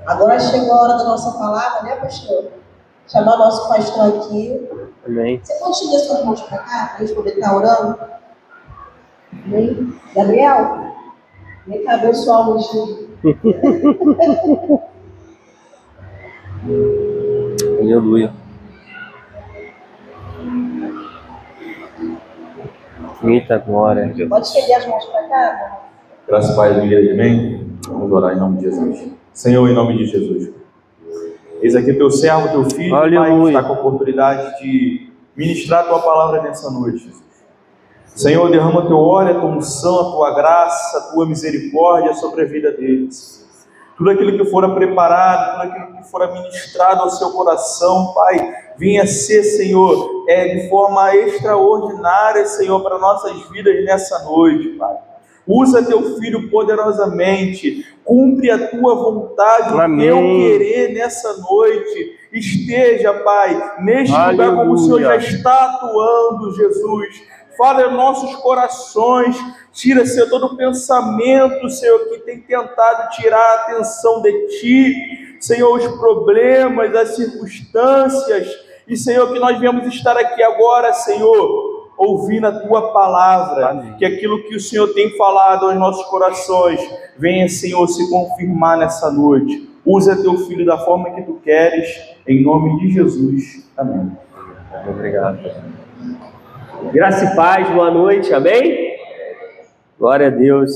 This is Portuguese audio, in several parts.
Agora chegou a hora da nossa palavra, né, pastor? Chamar nosso pastor aqui. Amém. Você pode estender suas mãos para cá, para a gente poder estar orando? Amém? Gabriel, vem cá abençoar o Gil. Aleluia. Eita glória. Pode estender as mãos para cá? Graças a Pai, igreja, amém? Vamos orar em nome de Jesus. Senhor, em nome de Jesus. Eis aqui teu servo, teu filho, Pai, que está com a oportunidade de ministrar a tua palavra nessa noite, Jesus. Senhor, derrama teu óleo, a tua unção, a tua graça, a tua misericórdia sobre a vida deles. Tudo aquilo que fora preparado, tudo aquilo que fora ministrado ao seu coração, Pai, venha ser, Senhor, de forma extraordinária, Senhor, para nossas vidas nessa noite, Pai. Usa teu filho poderosamente, cumpre a tua vontade, o teu querer nessa noite. Esteja, Pai, neste lugar como o Senhor já está atuando, Jesus. Fala em nossos corações, tira, Senhor, todo pensamento, Senhor, que tem tentado tirar a atenção de Ti, Senhor, os problemas, as circunstâncias, e, Senhor, que nós viemos estar aqui agora, Senhor, ouvindo a Tua palavra. Amém. Que aquilo que o Senhor tem falado aos nossos corações, venha, Senhor, se confirmar nessa noite. Usa Teu Filho da forma que Tu queres, em nome de Jesus. Amém. Obrigado. Graça e paz, boa noite, amém? Glória a Deus.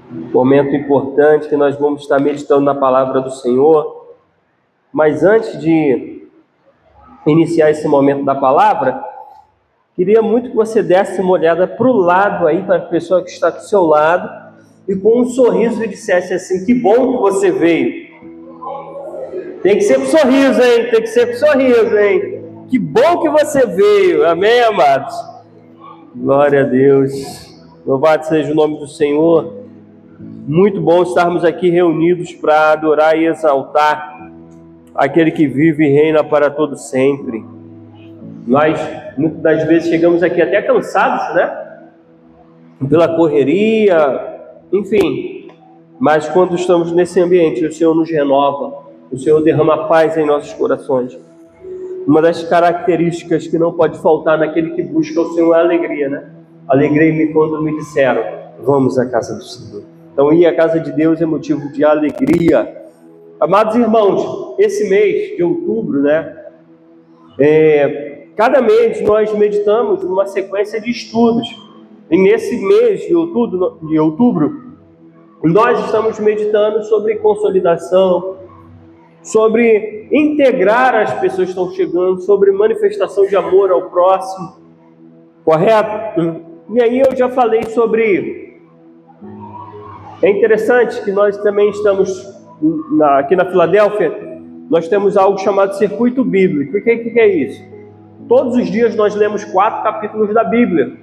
Momento importante que nós vamos estar meditando na palavra do Senhor. Mas antes de iniciar esse momento da palavra, queria muito que você desse uma olhada para o lado aí, para a pessoa que está do seu lado, e com um sorriso dissesse assim: que bom que você veio. Tem que ser com sorriso, hein? Tem que ser com sorriso, hein? Que bom que você veio, amém, amados? Glória a Deus, louvado seja o nome do Senhor. Muito bom estarmos aqui reunidos para adorar e exaltar aquele que vive e reina para todo sempre. Nós, muitas das vezes, chegamos aqui até cansados, né? Pela correria, enfim. Mas quando estamos nesse ambiente, o Senhor nos renova, o Senhor derrama paz em nossos corações. Uma das características que não pode faltar naquele que busca o Senhor é a alegria, né? Alegrei-me quando me disseram: vamos à casa do Senhor. Então, ir à casa de Deus é motivo de alegria. Amados irmãos, esse mês de outubro, né? Cada mês nós meditamos numa sequência de estudos. E nesse mês de outubro, nós estamos meditando sobre consolidação, sobre integrar as pessoas que estão chegando, sobre manifestação de amor ao próximo, correto? E aí eu já falei sobre... É interessante que nós também estamos aqui na Filadélfia, nós temos algo chamado Circuito Bíblico. O que é isso? Todos os dias nós lemos 4 capítulos da Bíblia.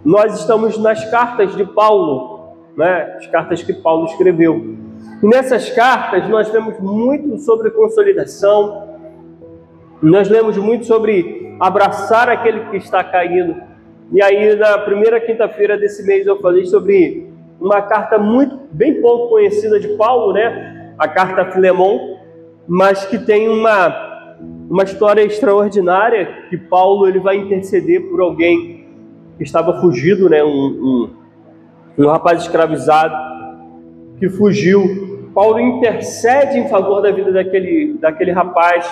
Nós estamos nas cartas de Paulo, né? As cartas que Paulo escreveu. E nessas cartas nós vemos muito sobre consolidação, nós lemos muito sobre abraçar aquele que está caído. E aí na primeira quinta-feira desse mês eu falei sobre uma carta bem pouco conhecida de Paulo, né? A carta a Filemon, mas que tem uma história extraordinária, que Paulo ele vai interceder por alguém que estava fugido, né? Um rapaz escravizado que fugiu. Paulo intercede em favor da vida daquele rapaz,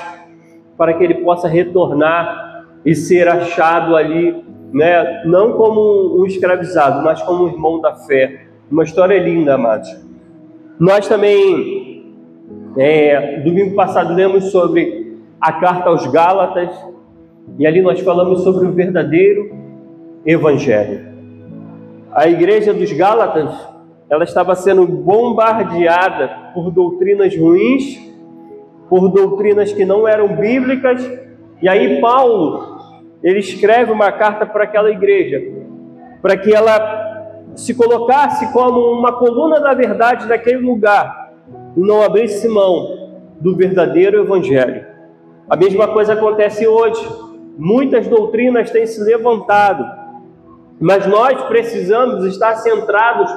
para que ele possa retornar e ser achado ali, né? Não como um escravizado, mas como um irmão da fé. Uma história linda, amados. Nós também, domingo passado, lemos sobre a carta aos Gálatas, e ali nós falamos sobre o verdadeiro evangelho. A igreja dos Gálatas, ela estava sendo bombardeada por doutrinas ruins, por doutrinas que não eram bíblicas, e aí Paulo, ele escreve uma carta para aquela igreja, para que ela se colocasse como uma coluna da verdade naquele lugar, e não abrisse mão do verdadeiro evangelho. A mesma coisa acontece hoje. Muitas doutrinas têm se levantado, mas nós precisamos estar centrados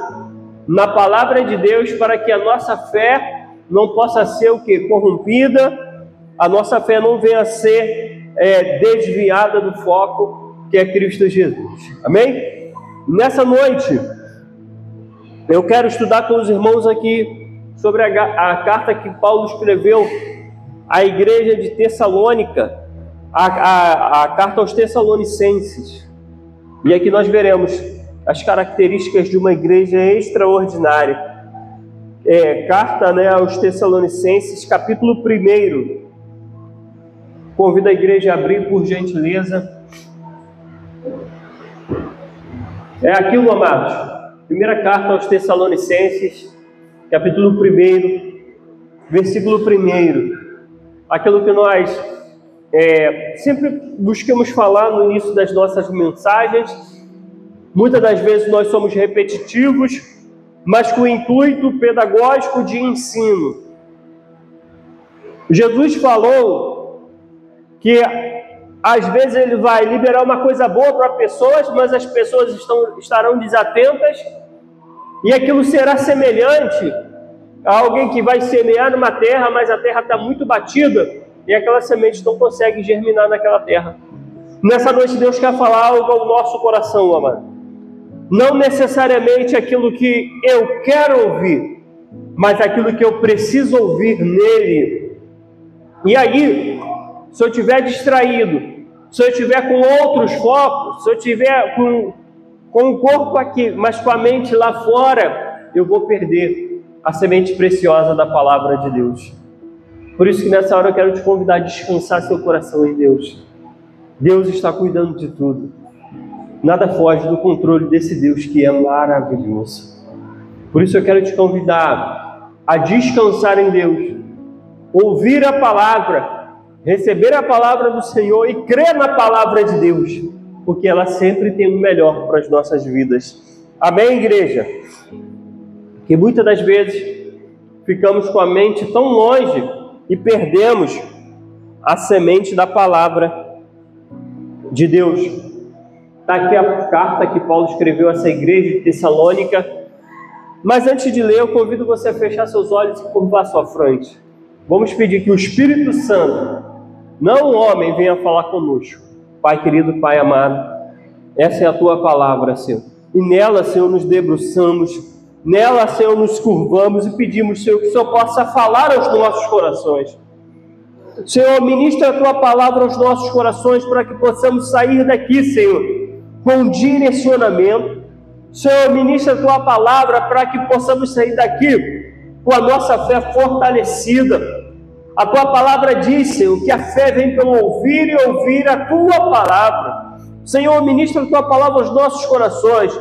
na palavra de Deus para que a nossa fé não possa ser o quê? Corrompida, a nossa fé não venha a ser desviada do foco que é Cristo Jesus. Amém? Nessa noite, eu quero estudar com os irmãos aqui sobre a carta que Paulo escreveu à igreja de Tessalônica, a carta aos Tessalonicenses. E aqui nós veremos as características de uma igreja extraordinária. Carta, aos Tessalonicenses, capítulo 1. Convido a igreja a abrir, por gentileza. É aquilo, amados. Primeira carta aos Tessalonicenses, capítulo 1, versículo 1. Aquilo que nós sempre buscamos falar no início das nossas mensagens. Muitas das vezes nós somos repetitivos, mas com o intuito pedagógico de ensino. Jesus falou que às vezes ele vai liberar uma coisa boa para pessoas, mas as pessoas estarão desatentas, e aquilo será semelhante a alguém que vai semear numa terra, mas a terra está muito batida, e aquela semente não consegue germinar naquela terra. Nessa noite Deus quer falar algo ao nosso coração, amado. Não necessariamente aquilo que eu quero ouvir, mas aquilo que eu preciso ouvir nele. E aí, se eu estiver distraído, se eu estiver com outros focos, se eu estiver com o corpo aqui, mas com a mente lá fora, eu vou perder a semente preciosa da palavra de Deus. Por isso que nessa hora eu quero te convidar a descansar seu coração em Deus. Deus está cuidando de tudo. Nada foge do controle desse Deus que é maravilhoso. Por isso eu quero te convidar a descansar em Deus, ouvir a palavra, receber a palavra do Senhor e crer na palavra de Deus, porque ela sempre tem o melhor para as nossas vidas. Amém, igreja? Que muitas das vezes ficamos com a mente tão longe e perdemos a semente da palavra de Deus. Está aqui a carta que Paulo escreveu a essa igreja de Tessalônica. Mas antes de ler, eu convido você a fechar seus olhos e curvar sua fronte. Vamos pedir que o Espírito Santo, não o homem, venha falar conosco. Pai querido, Pai amado, essa é a Tua palavra, Senhor. E nela, Senhor, nos debruçamos, nela, Senhor, nos curvamos e pedimos, Senhor, que o Senhor possa falar aos nossos corações. Senhor, ministra a Tua palavra aos nossos corações para que possamos sair daqui, Senhor, com direcionamento. Senhor, ministra a Tua palavra para que possamos sair daqui com a nossa fé fortalecida. A Tua palavra diz, Senhor, que a fé vem pelo ouvir e ouvir a Tua palavra. Senhor, ministra a Tua palavra aos nossos corações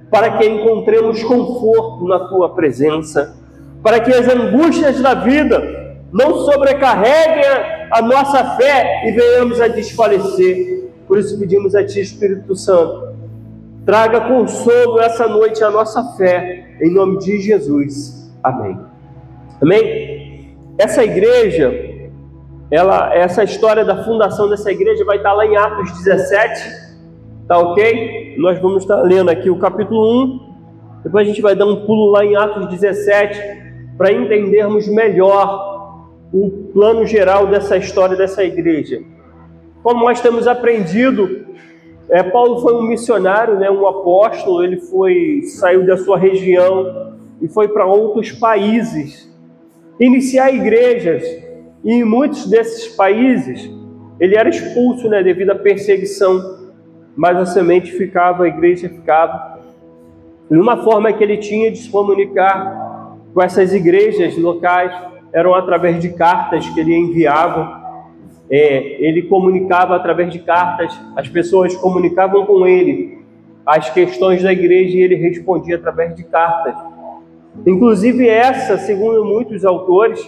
para que encontremos conforto na Tua presença, para que as angústias da vida não sobrecarreguem a nossa fé e venhamos a desfalecer. Por isso pedimos a Ti, Espírito Santo, traga consolo essa noite à nossa fé, em nome de Jesus. Amém. Amém? Essa igreja, essa história da fundação dessa igreja vai estar lá em Atos 17, tá ok? Nós vamos estar lendo aqui o capítulo 1, depois a gente vai dar um pulo lá em Atos 17, para entendermos melhor o plano geral dessa história dessa igreja. Como nós temos aprendido, Paulo foi um missionário, um apóstolo. Ele saiu da sua região e foi para outros países iniciar igrejas, e em muitos desses países ele era expulso devido à perseguição, mas a semente ficava, a igreja ficava. E uma forma que ele tinha de se comunicar com essas igrejas locais eram através de cartas que ele enviava. Ele comunicava através de cartas, as pessoas comunicavam com ele as questões da igreja e ele respondia através de cartas. Inclusive essa, segundo muitos autores,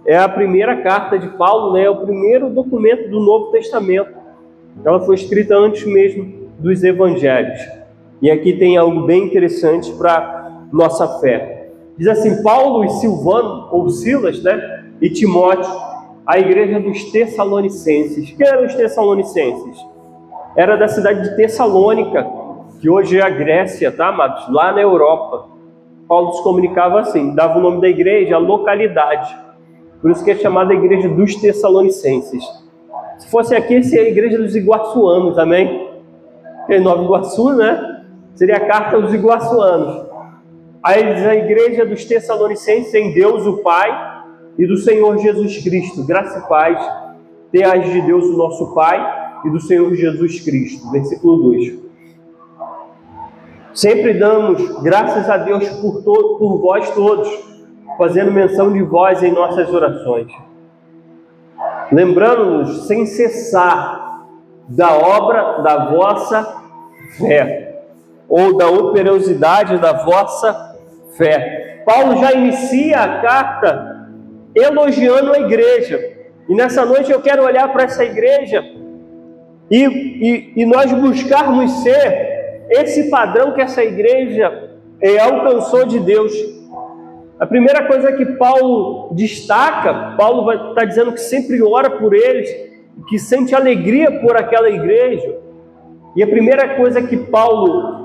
é a primeira carta de Paulo, é o primeiro documento do Novo Testamento. Ela foi escrita antes mesmo dos evangelhos. E aqui tem algo bem interessante para nossa fé. Diz assim: Paulo e Silvano, ou Silas, e Timóteo, a igreja dos Tessalonicenses. Quem eram os Tessalonicenses? Era da cidade de Tessalônica, que hoje é a Grécia, tá, amados? Lá na Europa. Paulo se comunicava assim, dava o nome da igreja, a localidade. Por isso que é chamada a igreja dos Tessalonicenses. Se fosse aqui, seria a igreja dos iguaçuanos, amém? Porque Nova Iguaçu, né? Seria a carta aos iguaçuanos. Aí ele diz a igreja dos Tessalonicenses em Deus o Pai e do Senhor Jesus Cristo. Graça e paz, tenhais de Deus o nosso Pai e do Senhor Jesus Cristo. Versículo 2. Sempre damos graças a Deus por vós todos, fazendo menção de vós em nossas orações, lembrando-nos sem cessar da obra da vossa fé, ou da operosidade da vossa fé. Paulo já inicia a carta elogiando a igreja, e nessa noite eu quero olhar para essa igreja e nós buscarmos ser esse padrão que essa igreja alcançou de Deus. A primeira coisa que Paulo destaca, Paulo vai estar dizendo que sempre ora por eles, que sente alegria por aquela igreja. E a primeira coisa que Paulo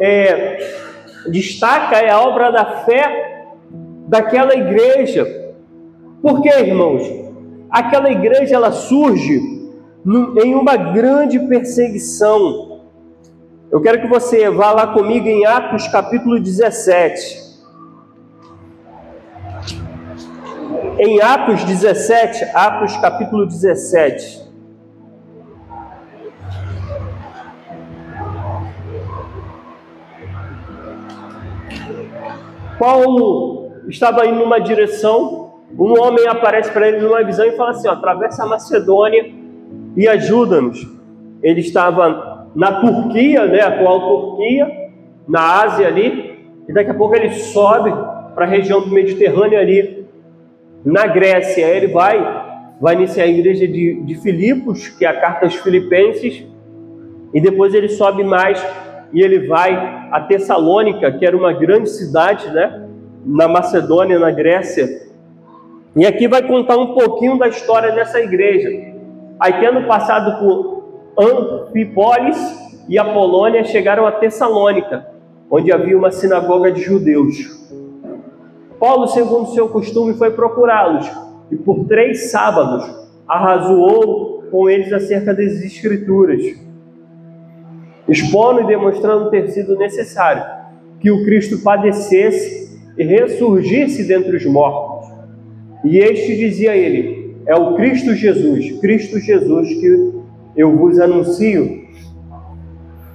destaca é a obra da fé daquela igreja. Por quê, irmãos? Aquela igreja ela surge em uma grande perseguição. Eu quero que você vá lá comigo em Atos capítulo 17. Em Atos 17, Atos capítulo 17. Paulo estava indo numa direção, um homem aparece para ele numa visão e fala assim, atravessa a Macedônia e ajuda-nos. Ele estava na Turquia, né, atual Turquia, na Ásia ali, e daqui a pouco ele sobe para a região do Mediterrâneo ali, na Grécia. Ele vai iniciar a igreja de Filipos, que é a carta aos Filipenses, e depois ele sobe mais e ele vai a Tessalônica, que era uma grande cidade, né, na Macedônia, na Grécia. E aqui vai contar um pouquinho da história dessa igreja. Aí, tendo passado por Anfípolis e Apolônia, chegaram a Tessalônica, onde havia uma sinagoga de judeus. Paulo, segundo seu costume, foi procurá-los e por 3 sábados arrazoou com eles acerca das Escrituras, expondo e demonstrando ter sido necessário que o Cristo padecesse e ressurgisse dentre os mortos. E este dizia a ele, é o Cristo Jesus que eu vos anuncio.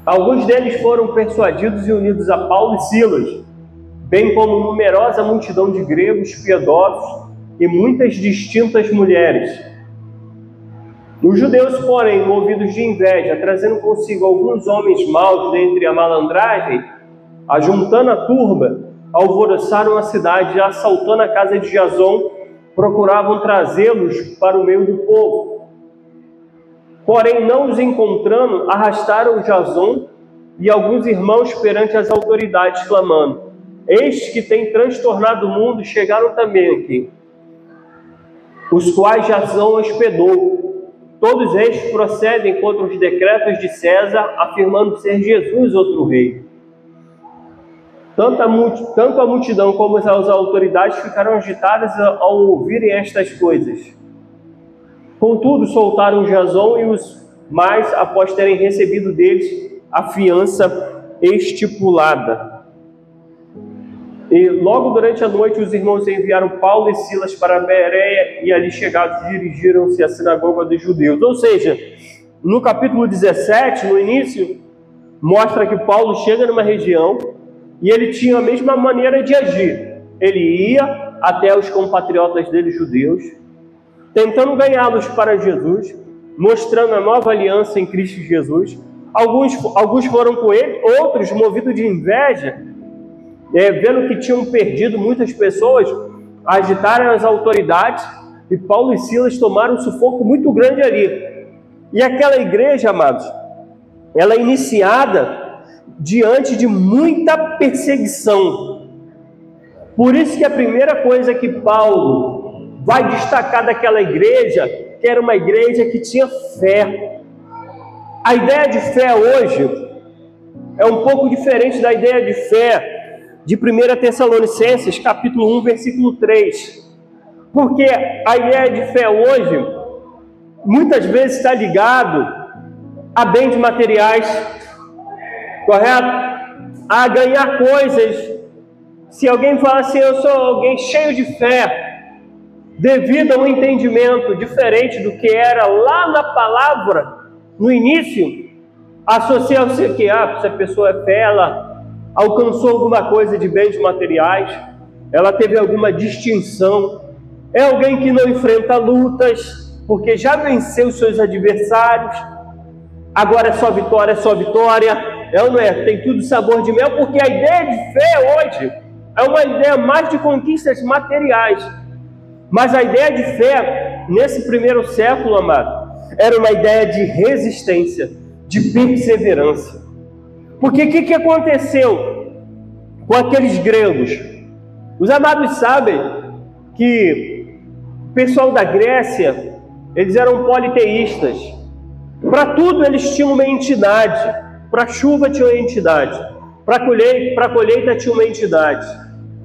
Alguns deles foram persuadidos e unidos a Paulo e Silas, bem como numerosa multidão de gregos piedosos e muitas distintas mulheres. Os judeus, porém, movidos de inveja, trazendo consigo alguns homens maus dentre a malandragem, ajuntando a turba, alvoroçaram a cidade e, assaltando a casa de Jason, procuravam trazê-los para o meio do povo. Porém, não os encontrando, arrastaram Jason e alguns irmãos perante as autoridades, clamando, estes que têm transtornado o mundo chegaram também aqui, os quais Jason hospedou. Todos estes procedem contra os decretos de César, afirmando ser Jesus outro rei. Tanto a multidão como as autoridades ficaram agitadas ao ouvirem estas coisas. Contudo, soltaram Jason e os mais após terem recebido deles a fiança estipulada. E logo durante a noite os irmãos enviaram Paulo e Silas para Bereia e ali chegados dirigiram-se à sinagoga dos judeus. Ou seja, no capítulo 17, no início, mostra que Paulo chega numa região e ele tinha a mesma maneira de agir. Ele ia até os compatriotas dele judeus, tentando ganhá-los para Jesus, mostrando a nova aliança em Cristo Jesus. Alguns foram com ele, outros, movidos de inveja, vendo que tinham perdido muitas pessoas, agitaram as autoridades e Paulo e Silas tomaram um sufoco muito grande ali. E aquela igreja, amados, ela é iniciada diante de muita perseguição. Por isso que a primeira coisa que Paulo vai destacar daquela igreja, que era uma igreja que tinha fé. A ideia de fé hoje é um pouco diferente da ideia de fé de 1 Tessalonicenses, capítulo 1, versículo 3. Porque a ideia de fé hoje, muitas vezes está ligado a bens materiais, correto? A ganhar coisas. Se alguém fala assim, eu sou alguém cheio de fé, devido a um entendimento diferente do que era lá na palavra, no início, associa-se que se a pessoa é fé, ela alcançou alguma coisa de bens materiais, ela teve alguma distinção, é alguém que não enfrenta lutas, porque já venceu os seus adversários, agora é só vitória, é ou não é? Tem tudo sabor de mel, porque a ideia de fé hoje é uma ideia mais de conquistas materiais. Mas a ideia de fé, nesse primeiro século, amado, era uma ideia de resistência, de perseverança. Porque o que aconteceu com aqueles gregos? Os amados sabem que o pessoal da Grécia, eles eram politeístas. Para tudo eles tinham uma entidade. Para a chuva tinha uma entidade. Para a colheita tinha uma entidade.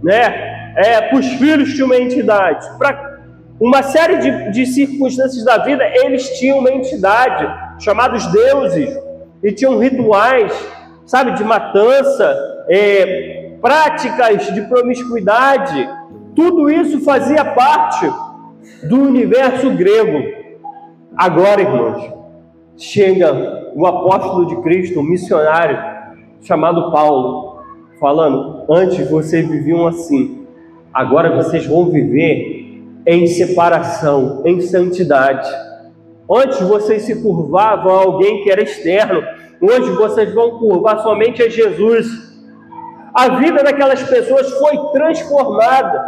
Para os filhos tinha uma entidade. Para uma série de circunstâncias da vida, eles tinham uma entidade, chamados deuses. E tinham rituais, sabe, de matança, práticas de promiscuidade. Tudo isso fazia parte do universo grego. Agora, irmãos, chega o apóstolo de Cristo, um missionário chamado Paulo, falando: antes vocês viviam assim, agora vocês vão viver em separação, em santidade. Antes vocês se curvavam a alguém que era externo, hoje vocês vão curvar somente a Jesus. A vida daquelas pessoas foi transformada,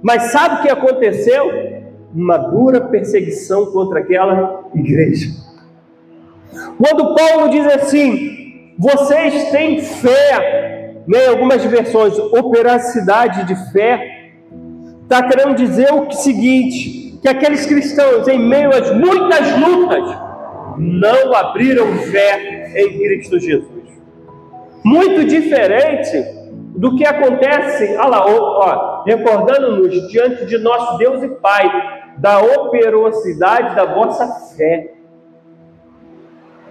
mas sabe o que aconteceu? Uma dura perseguição contra aquela igreja. Quando Paulo diz assim, vocês têm fé, em algumas versões, operacidade de fé, está querendo dizer o seguinte, que aqueles cristãos, em meio às muitas lutas, não abriram fé em Cristo Jesus. Muito diferente do que acontece, recordando-nos diante de nosso Deus e Pai, da operosidade da vossa fé.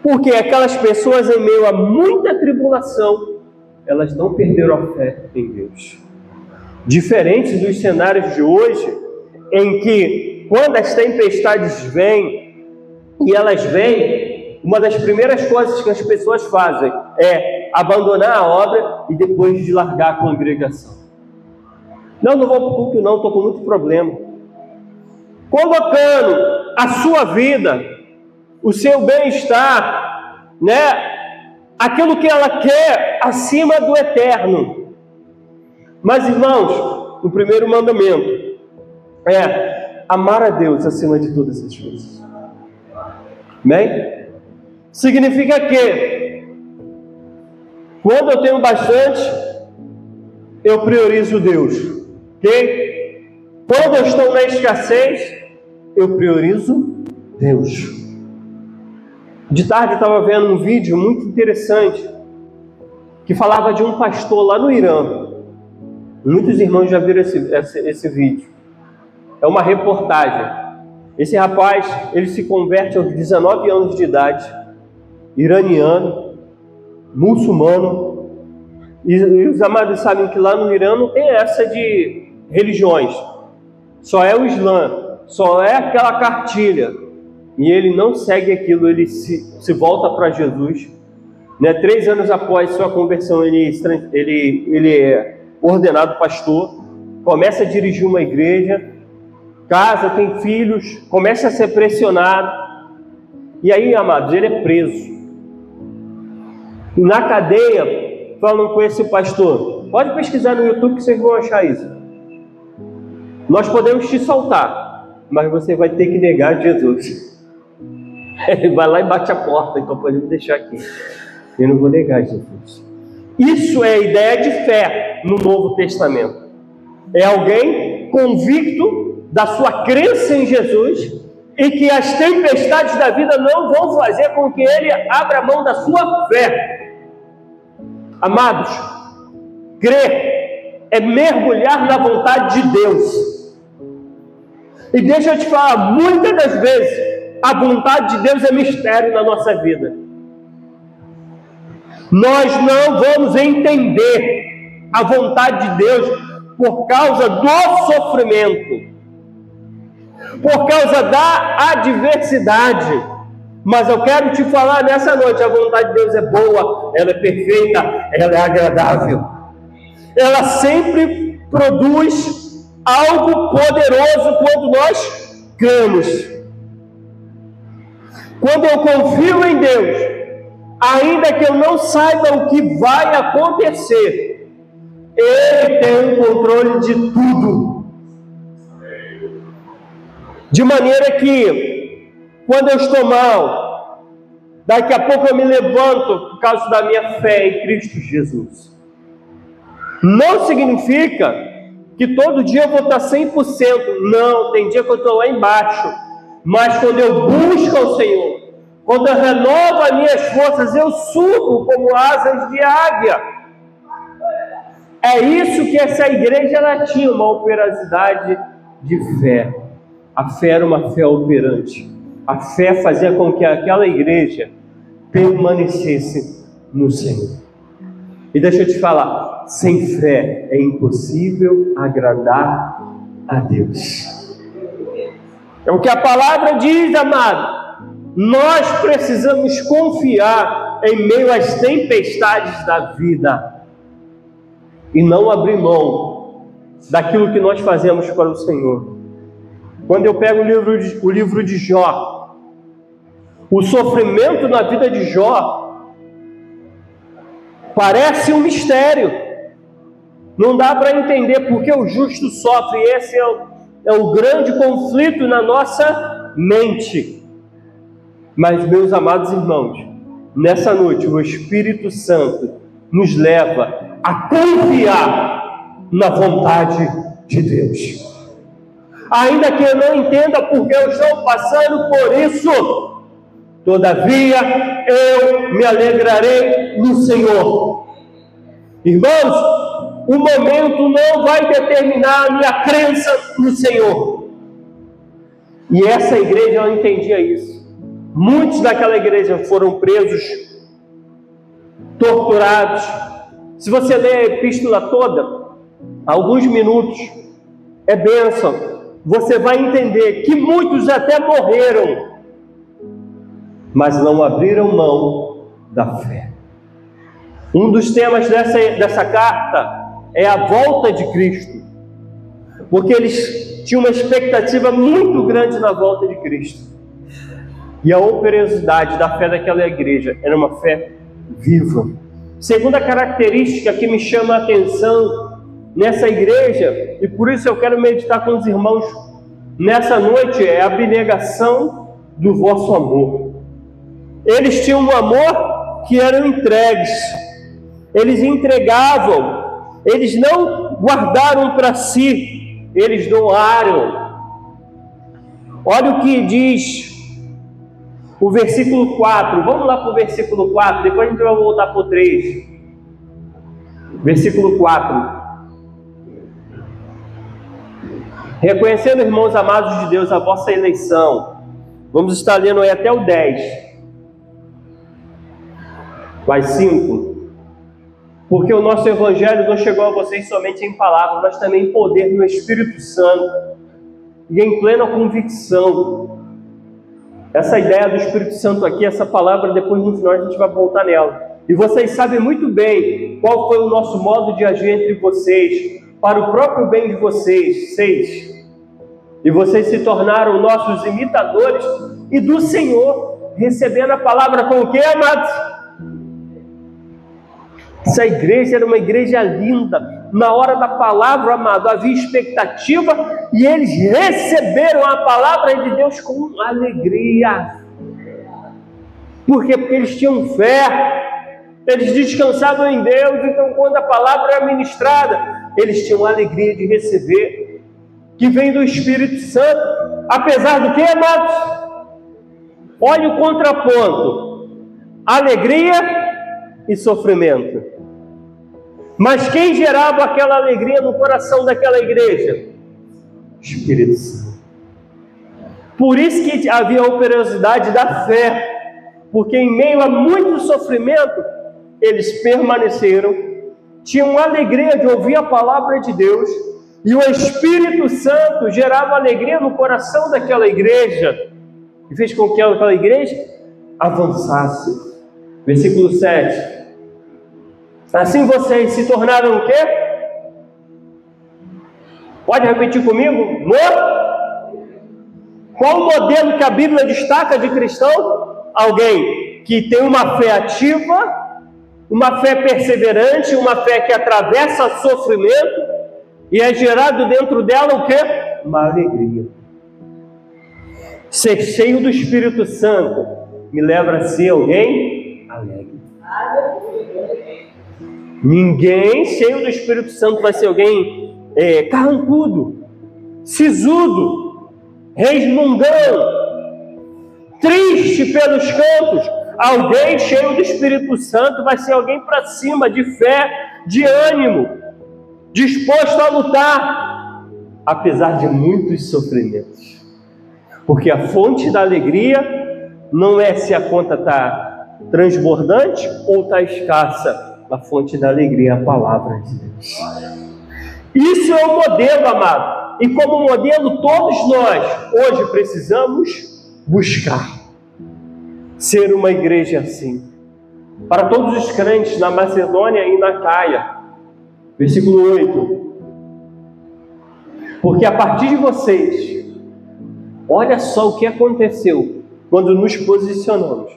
Porque aquelas pessoas, em meio a muita tribulação, elas não perderam a fé em Deus. Diferente dos cenários de hoje, em que, quando as tempestades vêm, e elas vêm, uma das primeiras coisas que as pessoas fazem é abandonar a obra e depois de largar a congregação. Não vou para o culto não, estou com muito problema. Colocando a sua vida, o seu bem-estar, aquilo que ela quer acima do eterno. Mas, irmãos, o primeiro mandamento é amar a Deus acima de todas as coisas. Amém? Significa que quando eu tenho bastante, eu priorizo Deus. Ok? Quando eu estou na escassez, eu priorizo Deus. De tarde eu estava vendo um vídeo muito interessante que falava de um pastor lá no Irã. Muitos irmãos já viram esse vídeo. É uma reportagem. Esse rapaz, ele se converte aos 19 anos de idade, iraniano, muçulmano, e os amados sabem que lá no Irã não tem essa de religiões, só é o Islã, só é aquela cartilha, e ele não segue aquilo, ele se volta para Jesus, 3 anos após sua conversão, ele é ordenado pastor, começa a dirigir uma igreja, casa, tem filhos, começa a ser pressionado, e aí, amados, ele é preso. E na cadeia, falam com esse pastor, pode pesquisar no YouTube que vocês vão achar isso. Nós podemos te soltar, mas você vai ter que negar Jesus. Ele vai lá e bate a porta, então pode me deixar aqui. Eu não vou negar Jesus. Isso é a ideia de fé no Novo Testamento. É alguém convicto da sua crença em Jesus e que as tempestades da vida não vão fazer com que ele abra mão da sua fé. Amados, crer é mergulhar na vontade de Deus. E deixa eu te falar, muitas das vezes, a vontade de Deus é mistério na nossa vida. Nós não vamos entender a vontade de Deus por causa do sofrimento, por causa da adversidade. Mas eu quero te falar nessa noite, a vontade de Deus é boa, ela é perfeita, ela é agradável. Ela sempre produz algo poderoso quando nós cremos. Quando eu confio em Deus, ainda que eu não saiba o que vai acontecer, Ele tem o controle de tudo. De maneira que, quando eu estou mal, daqui a pouco eu me levanto por causa da minha fé em Cristo Jesus. Não significa que todo dia eu vou estar 100%. Não, tem dia que eu estou lá embaixo. Mas quando eu busco ao Senhor, quando eu renovo as minhas forças, eu subo como asas de águia. É isso que essa igreja ela tinha, uma operosidade de fé. A fé era uma fé operante. A fé fazia com que aquela igreja permanecesse no Senhor. E deixa eu te falar, sem fé é impossível agradar a Deus. É o que a palavra diz, amado. Nós precisamos confiar em meio às tempestades da vida e não abrir mão daquilo que nós fazemos para o Senhor. Quando eu pego o livro de Jó, o sofrimento na vida de Jó parece um mistério. Não dá para entender porque o justo sofre. Esse é o grande conflito na nossa mente. Mas, meus amados irmãos, nessa noite o Espírito Santo nos leva a confiar na vontade de Deus. Ainda que eu não entenda porque eu estou passando por isso, todavia eu me alegrarei no Senhor. Irmãos, o momento não vai determinar a minha crença no Senhor. E essa igreja não entendia isso. Muitos daquela igreja foram presos, torturados. Se você ler a epístola toda, alguns minutos, é bênção. Você vai entender que muitos até morreram, mas não abriram mão da fé. Um dos temas dessa carta é a volta de Cristo, porque eles tinham uma expectativa muito grande na volta de Cristo. E a operosidade da fé daquela igreja era uma fé viva. Segunda característica que me chama a atenção nessa igreja, e por isso eu quero meditar com os irmãos nessa noite, é a abnegação do vosso amor. Eles tinham um amor que eram entregues. Eles entregavam, eles não guardaram para si, eles doaram. Olha o que diz o versículo 4, vamos lá para o versículo 4, depois a gente vai voltar para o 3. Versículo 4. Reconhecendo, irmãos amados de Deus, a vossa eleição. Vamos estar lendo aí até o 10. Vai 5. Porque o nosso evangelho não chegou a vocês somente em palavras, mas também em poder no Espírito Santo e em plena convicção. Essa ideia do Espírito Santo aqui, essa palavra, depois no final a gente vai voltar nela. E vocês sabem muito bem qual foi o nosso modo de agir entre vocês, para o próprio bem de vocês. 6. E vocês se tornaram nossos imitadores e do Senhor, recebendo a palavra com o que, amados? Essa igreja era uma igreja linda. Na hora da palavra, amado, havia expectativa e eles receberam a palavra de Deus com alegria. Por quê? Porque eles tinham fé, eles descansavam em Deus. Então, quando a palavra era ministrada, eles tinham a alegria de receber, que vem do Espírito Santo. Apesar do que, amados? Olha o contraponto: alegria e sofrimento. Mas quem gerava aquela alegria no coração daquela igreja? Espírito Santo. Por isso que havia a operosidade da fé, porque em meio a muito sofrimento, eles permaneceram, tinham alegria de ouvir a palavra de Deus, e o Espírito Santo gerava alegria no coração daquela igreja, e fez com que aquela igreja avançasse. Versículo 7. Assim vocês se tornaram o quê? Pode repetir comigo? Qual o modelo que a Bíblia destaca de cristão? Alguém que tem uma fé ativa, uma fé perseverante, uma fé que atravessa sofrimento, e é gerado dentro dela o quê? Uma alegria. Ser cheio do Espírito Santo me leva a ser alguém alegre. Ninguém cheio do Espírito Santo vai ser alguém carrancudo, sisudo, resmungão, triste pelos cantos. Alguém cheio do Espírito Santo vai ser alguém para cima, de fé, de ânimo, disposto a lutar, apesar de muitos sofrimentos. Porque a fonte da alegria não é se a conta está transbordante ou está escassa. A fonte da alegria é a palavra de Deus. Isso é o modelo, amado. E como modelo, todos nós hoje precisamos buscar ser uma igreja assim. Para todos os crentes na Macedônia e na Caia. Versículo 8. Porque a partir de vocês, olha só o que aconteceu quando nos posicionamos.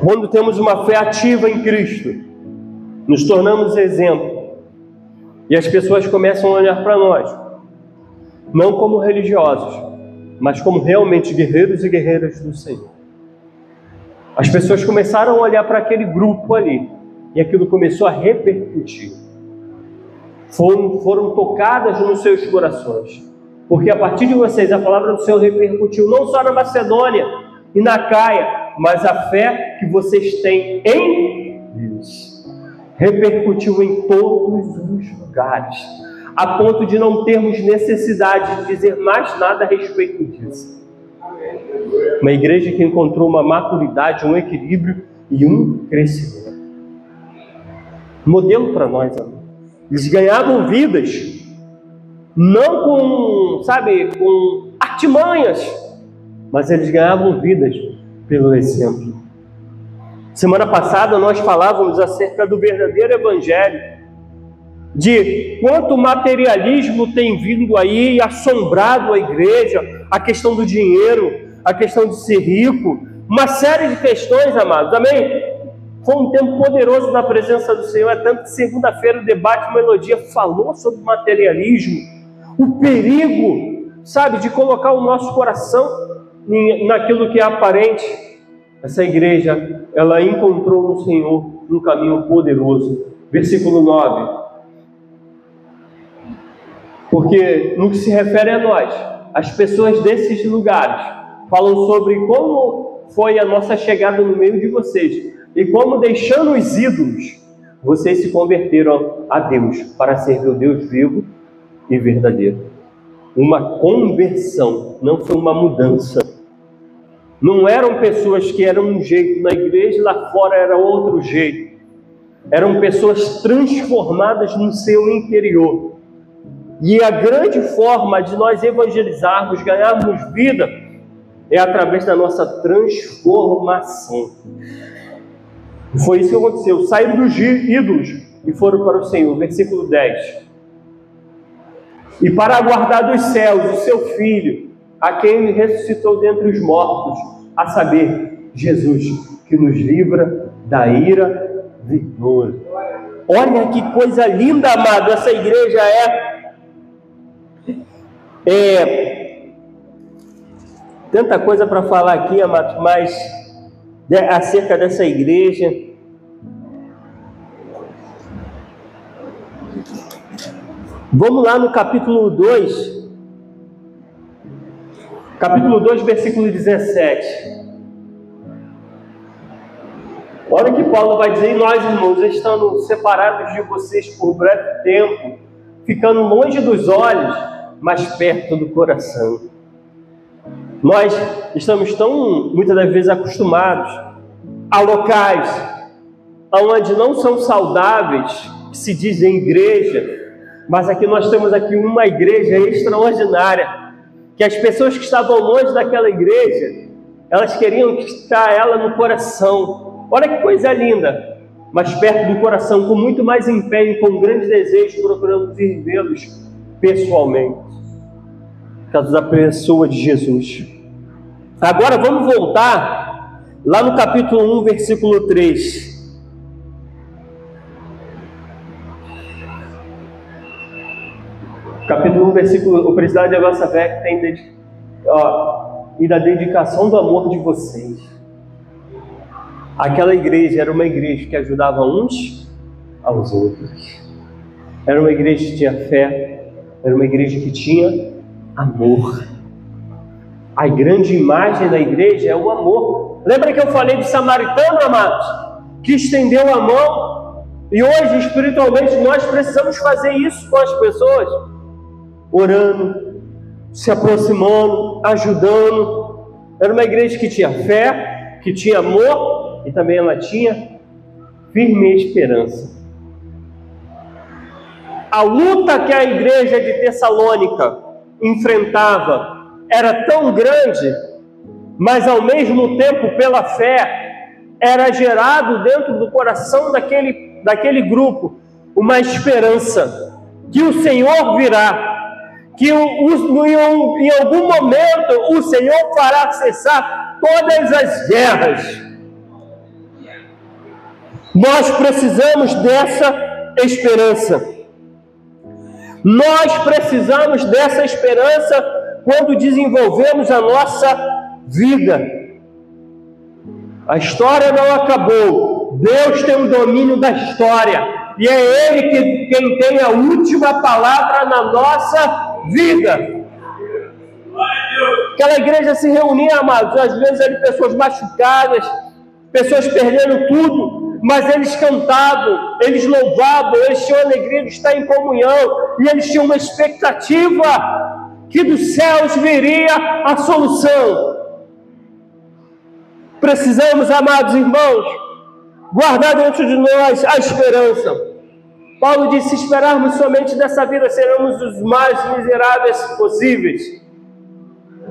Quando temos uma fé ativa em Cristo, nos tornamos exemplo. E as pessoas começam a olhar para nós, não como religiosos, mas como realmente guerreiros e guerreiras do Senhor. As pessoas começaram a olhar para aquele grupo ali, e aquilo começou a repercutir. Foram tocadas nos seus corações, porque a partir de vocês a palavra do Senhor repercutiu não só na Macedônia e na Caia, mas a fé que vocês têm em Deus repercutiu em todos os lugares, a ponto de não termos necessidade de dizer mais nada a respeito disso. Uma igreja que encontrou uma maturidade, um equilíbrio e um crescimento. Modelo para nós, amor. Eles ganhavam vidas, não com artimanhas, mas eles ganhavam vidas pelo exemplo. Semana passada nós falávamos acerca do verdadeiro evangelho, de quanto o materialismo tem vindo aí e assombrado a igreja, a questão do dinheiro, a questão de ser rico, uma série de questões, amados, amém? Foi um tempo poderoso na presença do Senhor, é tanto que segunda-feira o debate Melodia falou sobre materialismo, o perigo, de colocar o nosso coração naquilo que é aparente. Essa igreja, ela encontrou no Senhor um caminho poderoso. Versículo 9. Porque no que se refere a nós, as pessoas desses lugares falam sobre como foi a nossa chegada no meio de vocês e como, deixando os ídolos, vocês se converteram a Deus para servir o Deus vivo e verdadeiro. Uma conversão, não foi uma mudança. Não eram pessoas que eram um jeito na igreja e lá fora era outro jeito. Eram pessoas transformadas no seu interior. E a grande forma de nós evangelizarmos, ganharmos vida, é através da nossa transformação. E foi isso que aconteceu. Saíram dos ídolos e foram para o Senhor. Versículo 10. E para aguardar dos céus o seu Filho, a quem ele ressuscitou dentre os mortos, a saber, Jesus, que nos livra da ira vindoura. Olha que coisa linda, amado, essa igreja tanta coisa para falar aqui, amado, mas acerca dessa igreja. Vamos lá no capítulo 2. Capítulo 2, versículo 17. Olha o que Paulo vai dizer: e nós, irmãos, estando separados de vocês por breve tempo, ficando longe dos olhos, mas perto do coração. Nós estamos muitas das vezes, acostumados a locais onde não são saudáveis, que se dizem igreja, mas aqui nós temos uma igreja extraordinária, que as pessoas que estavam longe daquela igreja, elas queriam estar ela no coração. Olha que coisa linda, mas perto do coração, com muito mais empenho, com grande desejo, procurando vê-los pessoalmente, por causa da pessoa de Jesus. Agora vamos voltar lá no capítulo 1, versículo 3. Capítulo 1, versículo, o precisar da vossa fé que tem e da dedicação do amor de vocês. Aquela igreja era uma igreja que ajudava uns aos outros. Era uma igreja que tinha fé, era uma igreja que tinha amor. A grande imagem da igreja é o amor. Lembra que eu falei de samaritano, amados? Que estendeu a mão. E hoje, espiritualmente, nós precisamos fazer isso com as pessoas. Orando, se aproximando, ajudando. Era uma igreja que tinha fé, que tinha amor, e também ela tinha firme esperança. A luta que a igreja de Tessalônica enfrentava era tão grande, mas ao mesmo tempo, pela fé, era gerado dentro do coração daquele grupo uma esperança que o Senhor virá, que em algum momento o Senhor fará cessar todas as guerras. Nós precisamos dessa esperança. Nós precisamos dessa esperança quando desenvolvemos a nossa vida. A história não acabou. Deus tem o domínio da história. E é Ele quem tem a última palavra na nossa vida. Aquela igreja se reunia, amados, às vezes eram pessoas machucadas, pessoas perdendo tudo, mas eles cantavam, eles louvavam, eles tinham a alegria de estar em comunhão, e eles tinham uma expectativa que dos céus viria a solução. Precisamos, amados irmãos, guardar dentro de nós a esperança. Paulo disse: se esperarmos somente dessa vida, seremos os mais miseráveis possíveis.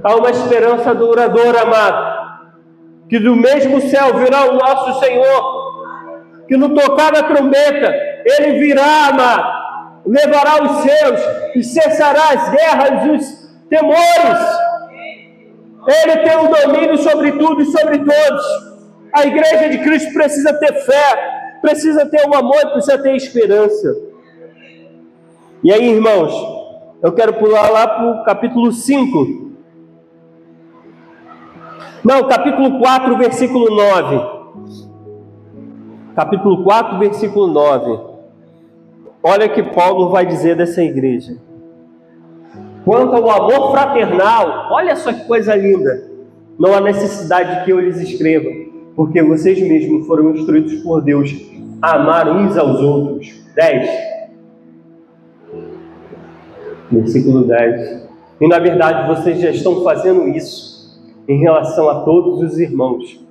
Há uma esperança duradoura, amado, que do mesmo céu virá o nosso Senhor, que no tocar da trombeta, Ele virá, amado, levará os seus, e cessará as guerras e os temores. Ele tem o domínio sobre tudo e sobre todos. A igreja de Cristo precisa ter fé, precisa ter um amor, precisa ter esperança. E aí, irmãos, eu quero pular lá para o capítulo 5. Não, capítulo 4, versículo 9. Capítulo 4, versículo 9. Olha o que Paulo vai dizer dessa igreja. Quanto ao amor fraternal, olha só que coisa linda. Não há necessidade que eu lhes escreva, porque vocês mesmos foram instruídos por Deus a amar uns aos outros. 10. Versículo 10. E na verdade vocês já estão fazendo isso em relação a todos os irmãos.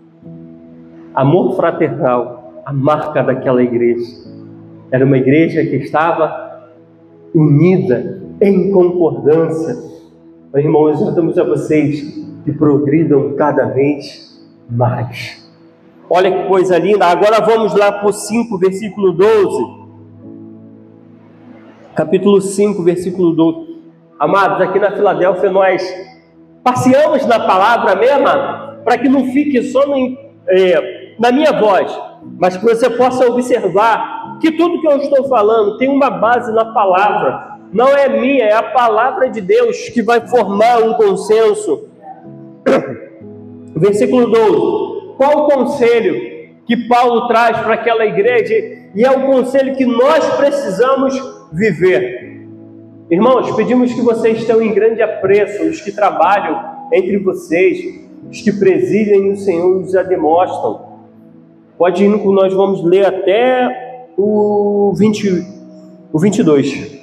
Amor fraternal, a marca daquela igreja. Era uma igreja que estava unida, em concordância. Irmãos, exortamos a vocês que progridam cada vez mais. Olha que coisa linda. Agora vamos lá para o 5, versículo 12. Capítulo 5, versículo 12. Amados, aqui na Filadélfia nós passeamos na palavra mesma, para que não fique só na minha voz, mas que você possa observar que tudo que eu estou falando tem uma base na palavra. Não é minha, é a palavra de Deus que vai formar um consenso. Versículo 12. Qual o conselho que Paulo traz para aquela igreja? E é o conselho que nós precisamos viver. Irmãos, pedimos que vocês tenham em grande apreço os que trabalham entre vocês, os que presidem o Senhor e os demonstram. Pode ir, nós vamos ler até o 22.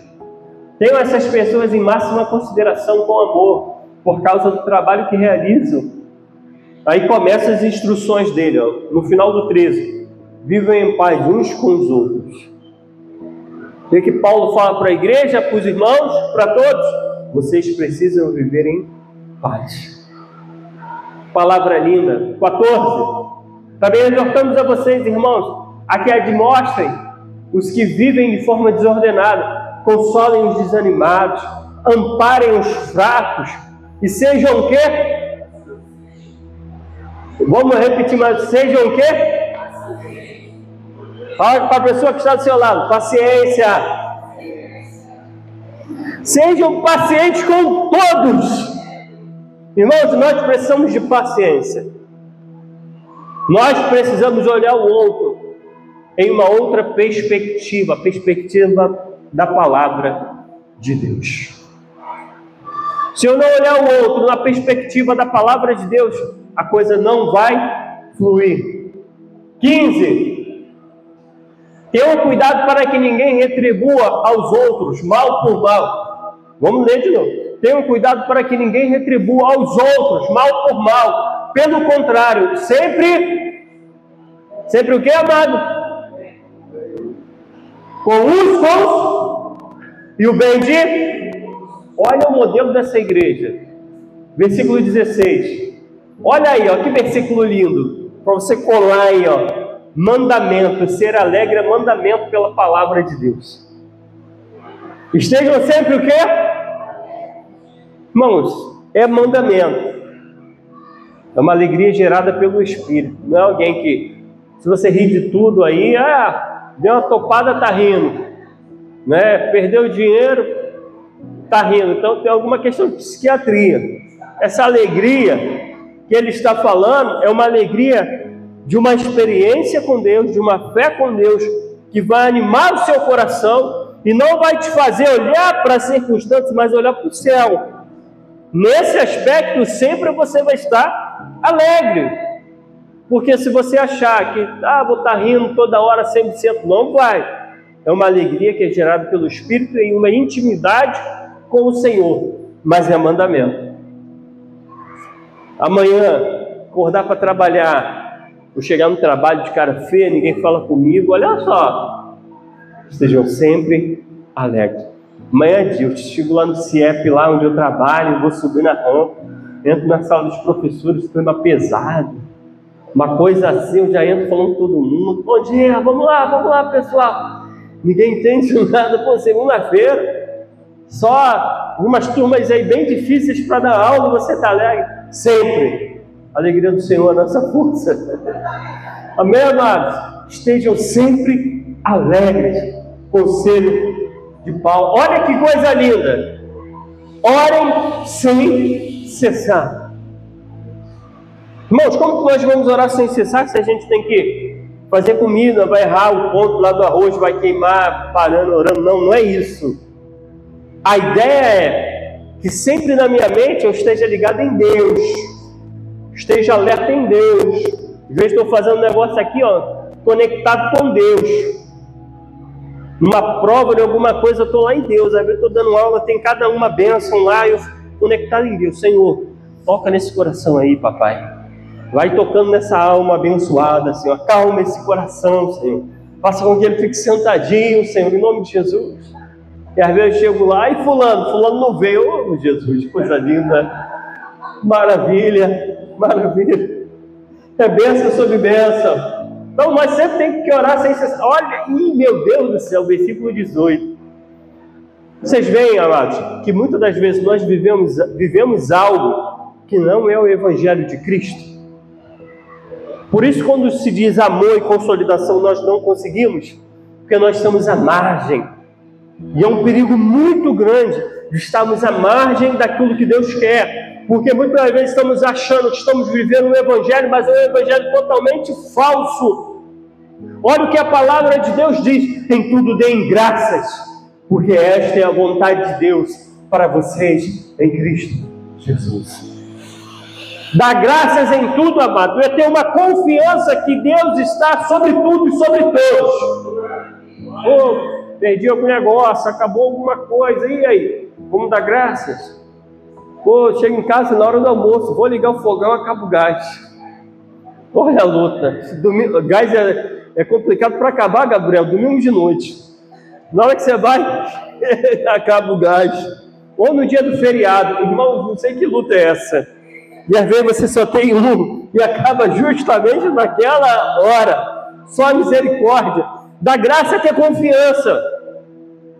Tenham essas pessoas em máxima consideração com amor, por causa do trabalho que realizam. Aí começa as instruções dele, ó, no final do 13. Vivam em paz uns com os outros. O que Paulo fala para a igreja, para os irmãos, para todos? Vocês precisam viver em paz. Palavra linda. 14. Também exortamos a vocês, irmãos, a que admoestrem os que vivem de forma desordenada, consolem os desanimados, amparem os fracos e sejam o quê? Vamos repetir mais. Sejam o quê? Fala para a pessoa que está do seu lado. Paciência. Sejam pacientes com todos. Irmãos, nós precisamos de paciência. Nós precisamos olhar o outro em uma outra perspectiva, a perspectiva da palavra de Deus. Se eu não olhar o outro na perspectiva da palavra de Deus, a coisa não vai fluir. 15. Tenham cuidado para que ninguém retribua aos outros mal por mal. Vamos ler de novo. Tenham cuidado para que ninguém retribua aos outros mal por mal. Pelo contrário, sempre o que, amado? Com uns e o bem de... Olha o modelo dessa igreja. Versículo 16. Olha aí, ó, que versículo lindo. Para você colar aí, ó. Mandamento, ser alegre é mandamento pela palavra de Deus. Estejam sempre o quê? Irmãos, é mandamento. É uma alegria gerada pelo Espírito. Não é alguém que, se você ri de tudo aí, deu uma topada, tá rindo, né? Perdeu dinheiro, tá rindo. Então tem alguma questão de psiquiatria. Essa alegria que ele está falando é uma alegria de uma experiência com Deus, de uma fé com Deus, que vai animar o seu coração e não vai te fazer olhar para as circunstâncias, mas olhar para o céu. Nesse aspecto, sempre você vai estar alegre. Porque se você achar que vou estar rindo toda hora 100%, não vai. É uma alegria que é gerada pelo Espírito em uma intimidade com o Senhor. Mas é mandamento. Amanhã, acordar para trabalhar, vou chegar no trabalho de cara feia, ninguém fala comigo, olha só. Estejam sempre alegres. Amanhã é dia, eu chego lá no CIEP, lá onde eu trabalho, vou subir na rampa, entro na sala dos professores, clima pesado, uma coisa assim, eu já entro falando com todo mundo, bom dia, vamos lá pessoal, ninguém entende nada, segunda-feira, só umas turmas aí bem difíceis para dar aula, você está alegre, sempre, a alegria do Senhor é a nossa força, amém, amados? Estejam sempre alegres, conselho de Paulo. Olha que coisa linda. Orem sem cessar. Irmãos, como que nós vamos orar sem cessar se a gente tem que fazer comida, vai errar o ponto lá do arroz, vai queimar, parando, orando? Não é isso. A ideia é que sempre na minha mente eu esteja ligado em Deus, esteja alerta em Deus. Às vezes estou fazendo um negócio aqui, ó, conectado com Deus. Numa prova de alguma coisa, eu estou lá em Deus. Às vezes estou dando aula, tem cada uma bênção lá, eu conectado em Deus. Senhor, toca nesse coração aí, papai. Vai tocando nessa alma abençoada, Senhor. Acalma esse coração, Senhor. Faça com que ele fique sentadinho, Senhor, em nome de Jesus. E às vezes eu chego lá e fulano não veio. Oh, Jesus, coisa linda. Maravilha, maravilha. É bênção sobre bênção. Então, nós sempre temos que orar sem cessar. Olha, meu Deus do céu, versículo 18. Vocês veem, amados, que muitas das vezes nós vivemos algo que não é o Evangelho de Cristo. Por isso, quando se diz amor e consolidação, nós não conseguimos, porque nós estamos à margem. E é um perigo muito grande de estarmos à margem daquilo que Deus quer. Porque muitas vezes estamos achando que estamos vivendo um evangelho, mas é um evangelho totalmente falso. Olha o que a palavra de Deus diz: em tudo deem graças, porque esta é a vontade de Deus para vocês em Cristo Jesus. Dar graças em tudo, amado, é ter uma confiança que Deus está sobre tudo e sobre todos. Oh, perdi algum negócio, acabou alguma coisa, e aí? Vamos dar graças? Pô, chego em casa na hora do almoço, vou ligar o fogão, acaba o gás. Olha a luta. Gás é complicado para acabar, Gabriel, domingo de noite. Na hora que você vai, acaba o gás. Ou no dia do feriado, irmãos, não sei que luta é essa. E às vezes você só tem um e acaba justamente naquela hora. Só a misericórdia. Da graça que é confiança.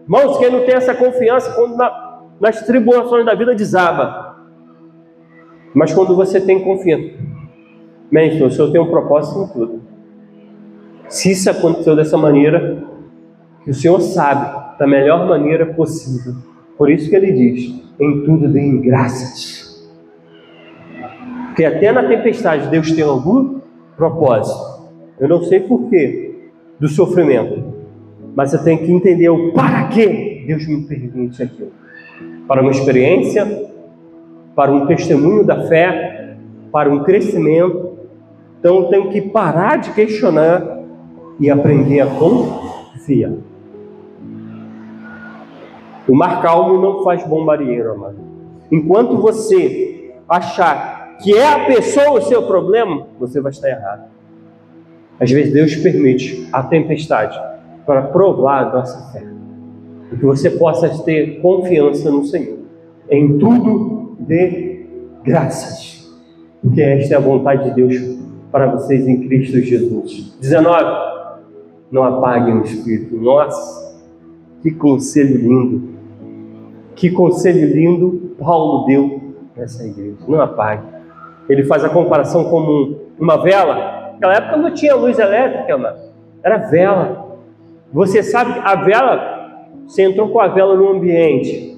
Irmãos, quem não tem essa confiança, quando nas tribulações da vida desaba. Mas quando você tem confiança, bem, o Senhor tem um propósito em tudo. Se isso aconteceu dessa maneira, que o Senhor sabe da melhor maneira possível. Por isso que Ele diz, em tudo deem graças. Porque até na tempestade Deus tem algum propósito. Eu não sei porquê do sofrimento, mas você tem que entender o para que Deus me permite aquilo. Para uma experiência, para um testemunho da fé, para um crescimento. Então eu tenho que parar de questionar e aprender a confiar. O mar calmo não faz bom marinheiro, amado. Enquanto você achar que é a pessoa o seu problema, você vai estar errado. Às vezes Deus permite a tempestade para provar a nossa fé. E que você possa ter confiança no Senhor. Em tudo dê graças. Porque esta é a vontade de Deus para vocês em Cristo Jesus. 19. Não apaguem o Espírito. Nossa, que conselho lindo. Que conselho lindo Paulo deu nessa igreja. Não apague. Ele faz a comparação como uma vela. Naquela época não tinha luz elétrica, mas era vela. Você sabe que a vela, você entrou com a vela no ambiente,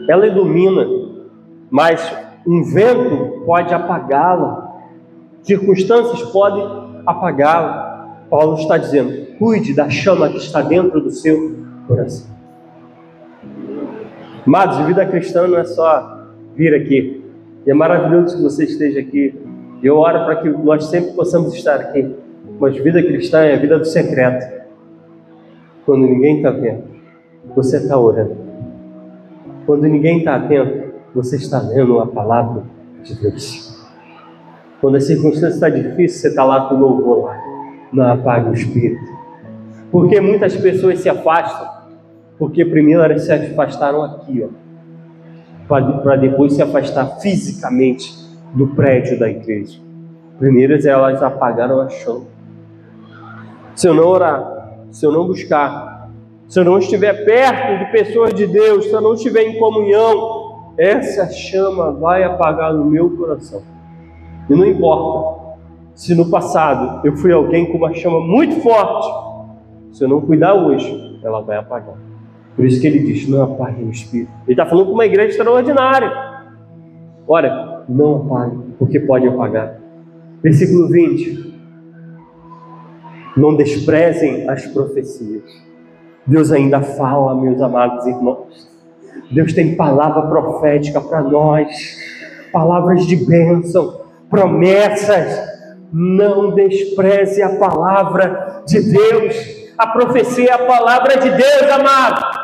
ela ilumina, mas um vento pode apagá-la, circunstâncias podem apagá-la. Paulo está dizendo, cuide da chama que está dentro do seu coração. Amados, a vida cristã não é só vir aqui. E é maravilhoso que você esteja aqui. Eu oro para que nós sempre possamos estar aqui. Mas vida cristã é a vida do secreto. Quando ninguém está vendo, você está orando. Quando ninguém está atento, você está lendo a palavra de Deus. Quando a circunstância está difícil, você está lá com o louvor lá. Não apague o Espírito. Porque muitas pessoas se afastam, porque primeiro elas se afastaram aqui, para depois se afastar fisicamente do prédio da igreja. Primeiro elas apagaram a chama. Se eu não orar, se eu não buscar, se eu não estiver perto de pessoas de Deus, se eu não estiver em comunhão, essa chama vai apagar no meu coração. E não importa se no passado eu fui alguém com uma chama muito forte, se eu não cuidar hoje, ela vai apagar. Por isso que ele diz, não apague o Espírito. Ele está falando com uma igreja extraordinária. Olha, não apague, porque pode apagar. Versículo 20. Não desprezem as profecias. Deus ainda fala, meus amados irmãos. Deus tem palavra profética para nós. Palavras de bênção, promessas. Não despreze a palavra de Deus. A profecia é a palavra de Deus, amado.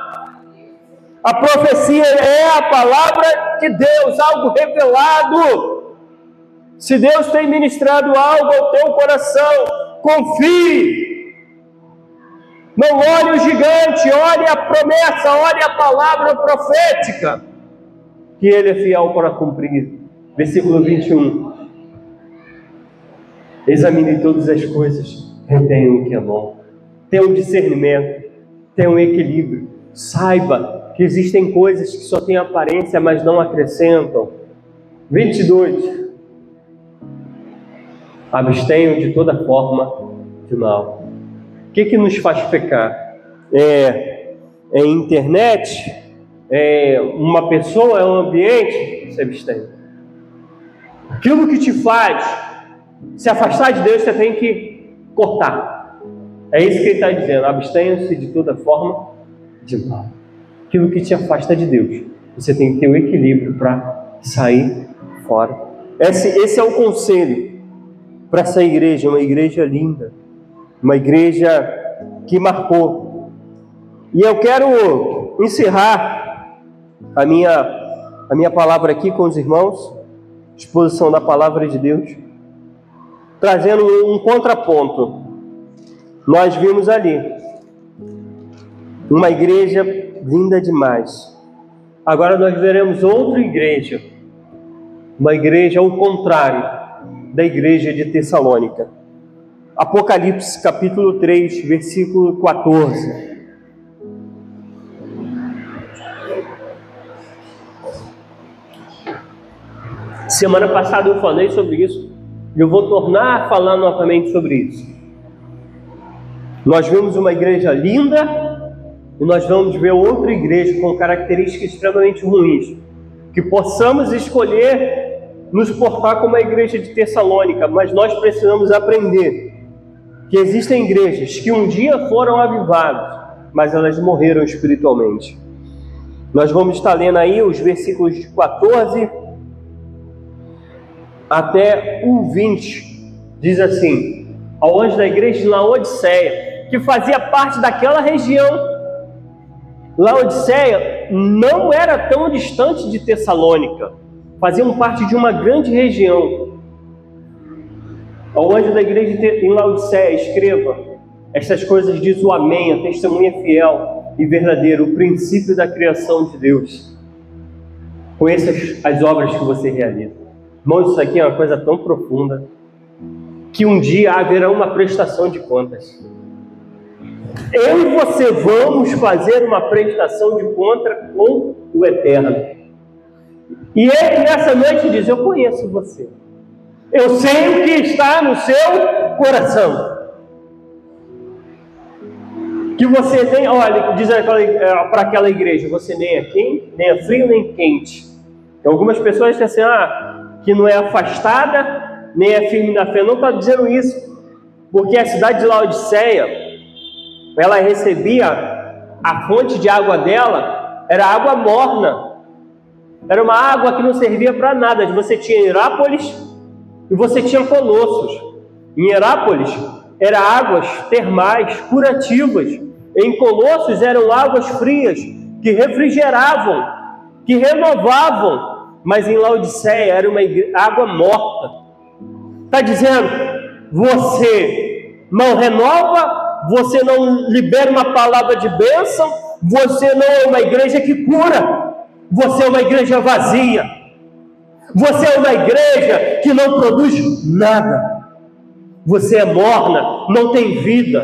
A profecia é a palavra de Deus, algo revelado. Se Deus tem ministrado algo ao teu coração, confie. Não olhe o gigante, olhe a promessa, olhe a palavra profética, que Ele é fiel para cumprir. Versículo 21. Examine todas as coisas, retenha o que é bom. Tenha um discernimento, tenha um equilíbrio. Saiba que existem coisas que só têm aparência, mas não acrescentam. 22. Abstenham de toda forma de mal. O que nos faz pecar? É internet? É uma pessoa? É um ambiente? Se abstém. Aquilo que te faz se afastar de Deus, você tem que cortar. É isso que ele está dizendo. Abstenham-se de toda forma de mal. Aquilo que te afasta de Deus, você tem que ter o equilíbrio para sair fora Esse é o conselho para essa igreja, uma igreja linda, uma igreja que marcou. E eu quero encerrar a minha palavra aqui com os irmãos, exposição da palavra de Deus, trazendo um contraponto. Nós vimos ali uma igreja linda demais. Agora nós veremos outra igreja, uma igreja ao contrário da igreja de Tessalônica. Apocalipse capítulo 3, versículo 14. Semana passada eu falei sobre isso e eu vou tornar a falar novamente sobre isso. Nós vimos uma igreja linda e nós vamos ver outra igreja com características extremamente ruins. Que possamos escolher nos portar como a igreja de Tessalônica, mas nós precisamos aprender que existem igrejas que um dia foram avivadas, mas elas morreram espiritualmente. Nós vamos estar lendo aí os versículos de 14 até o 20. Diz assim: ao anjo da igreja de Laodiceia, que fazia parte daquela região. Laodiceia não era tão distante de Tessalônica, faziam parte de uma grande região. Ao anjo da igreja em Laodiceia, escreva: estas coisas diz o Amém, a testemunha fiel e verdadeira, o princípio da criação de Deus. Conheça as obras que você realiza. Irmãos, isso aqui é uma coisa tão profunda que um dia haverá uma prestação de contas. Eu e você vamos fazer uma prestação de contas com o Eterno. E ele nessa noite diz: eu conheço você. Eu sei o que está no seu coração. Que você nem, olha, diz para aquela igreja, você nem é quente, nem é frio, nem quente. Então, algumas pessoas dizem assim, que não é afastada, nem é firme na fé. Não está dizendo isso, porque a cidade de Laodiceia, ela recebia, a fonte de água dela era água morna. Era uma água que não servia para nada. Você tinha Herápolis e você tinha Colossos. Em Herápolis eram águas termais, curativas. Em Colossos eram águas frias, que refrigeravam, que renovavam. Mas em Laodiceia era uma água morta. Está dizendo, você não renova, você não libera uma palavra de bênção, você não é uma igreja que cura. Você é uma igreja vazia. Você é uma igreja que não produz nada. Você é morna, não tem vida.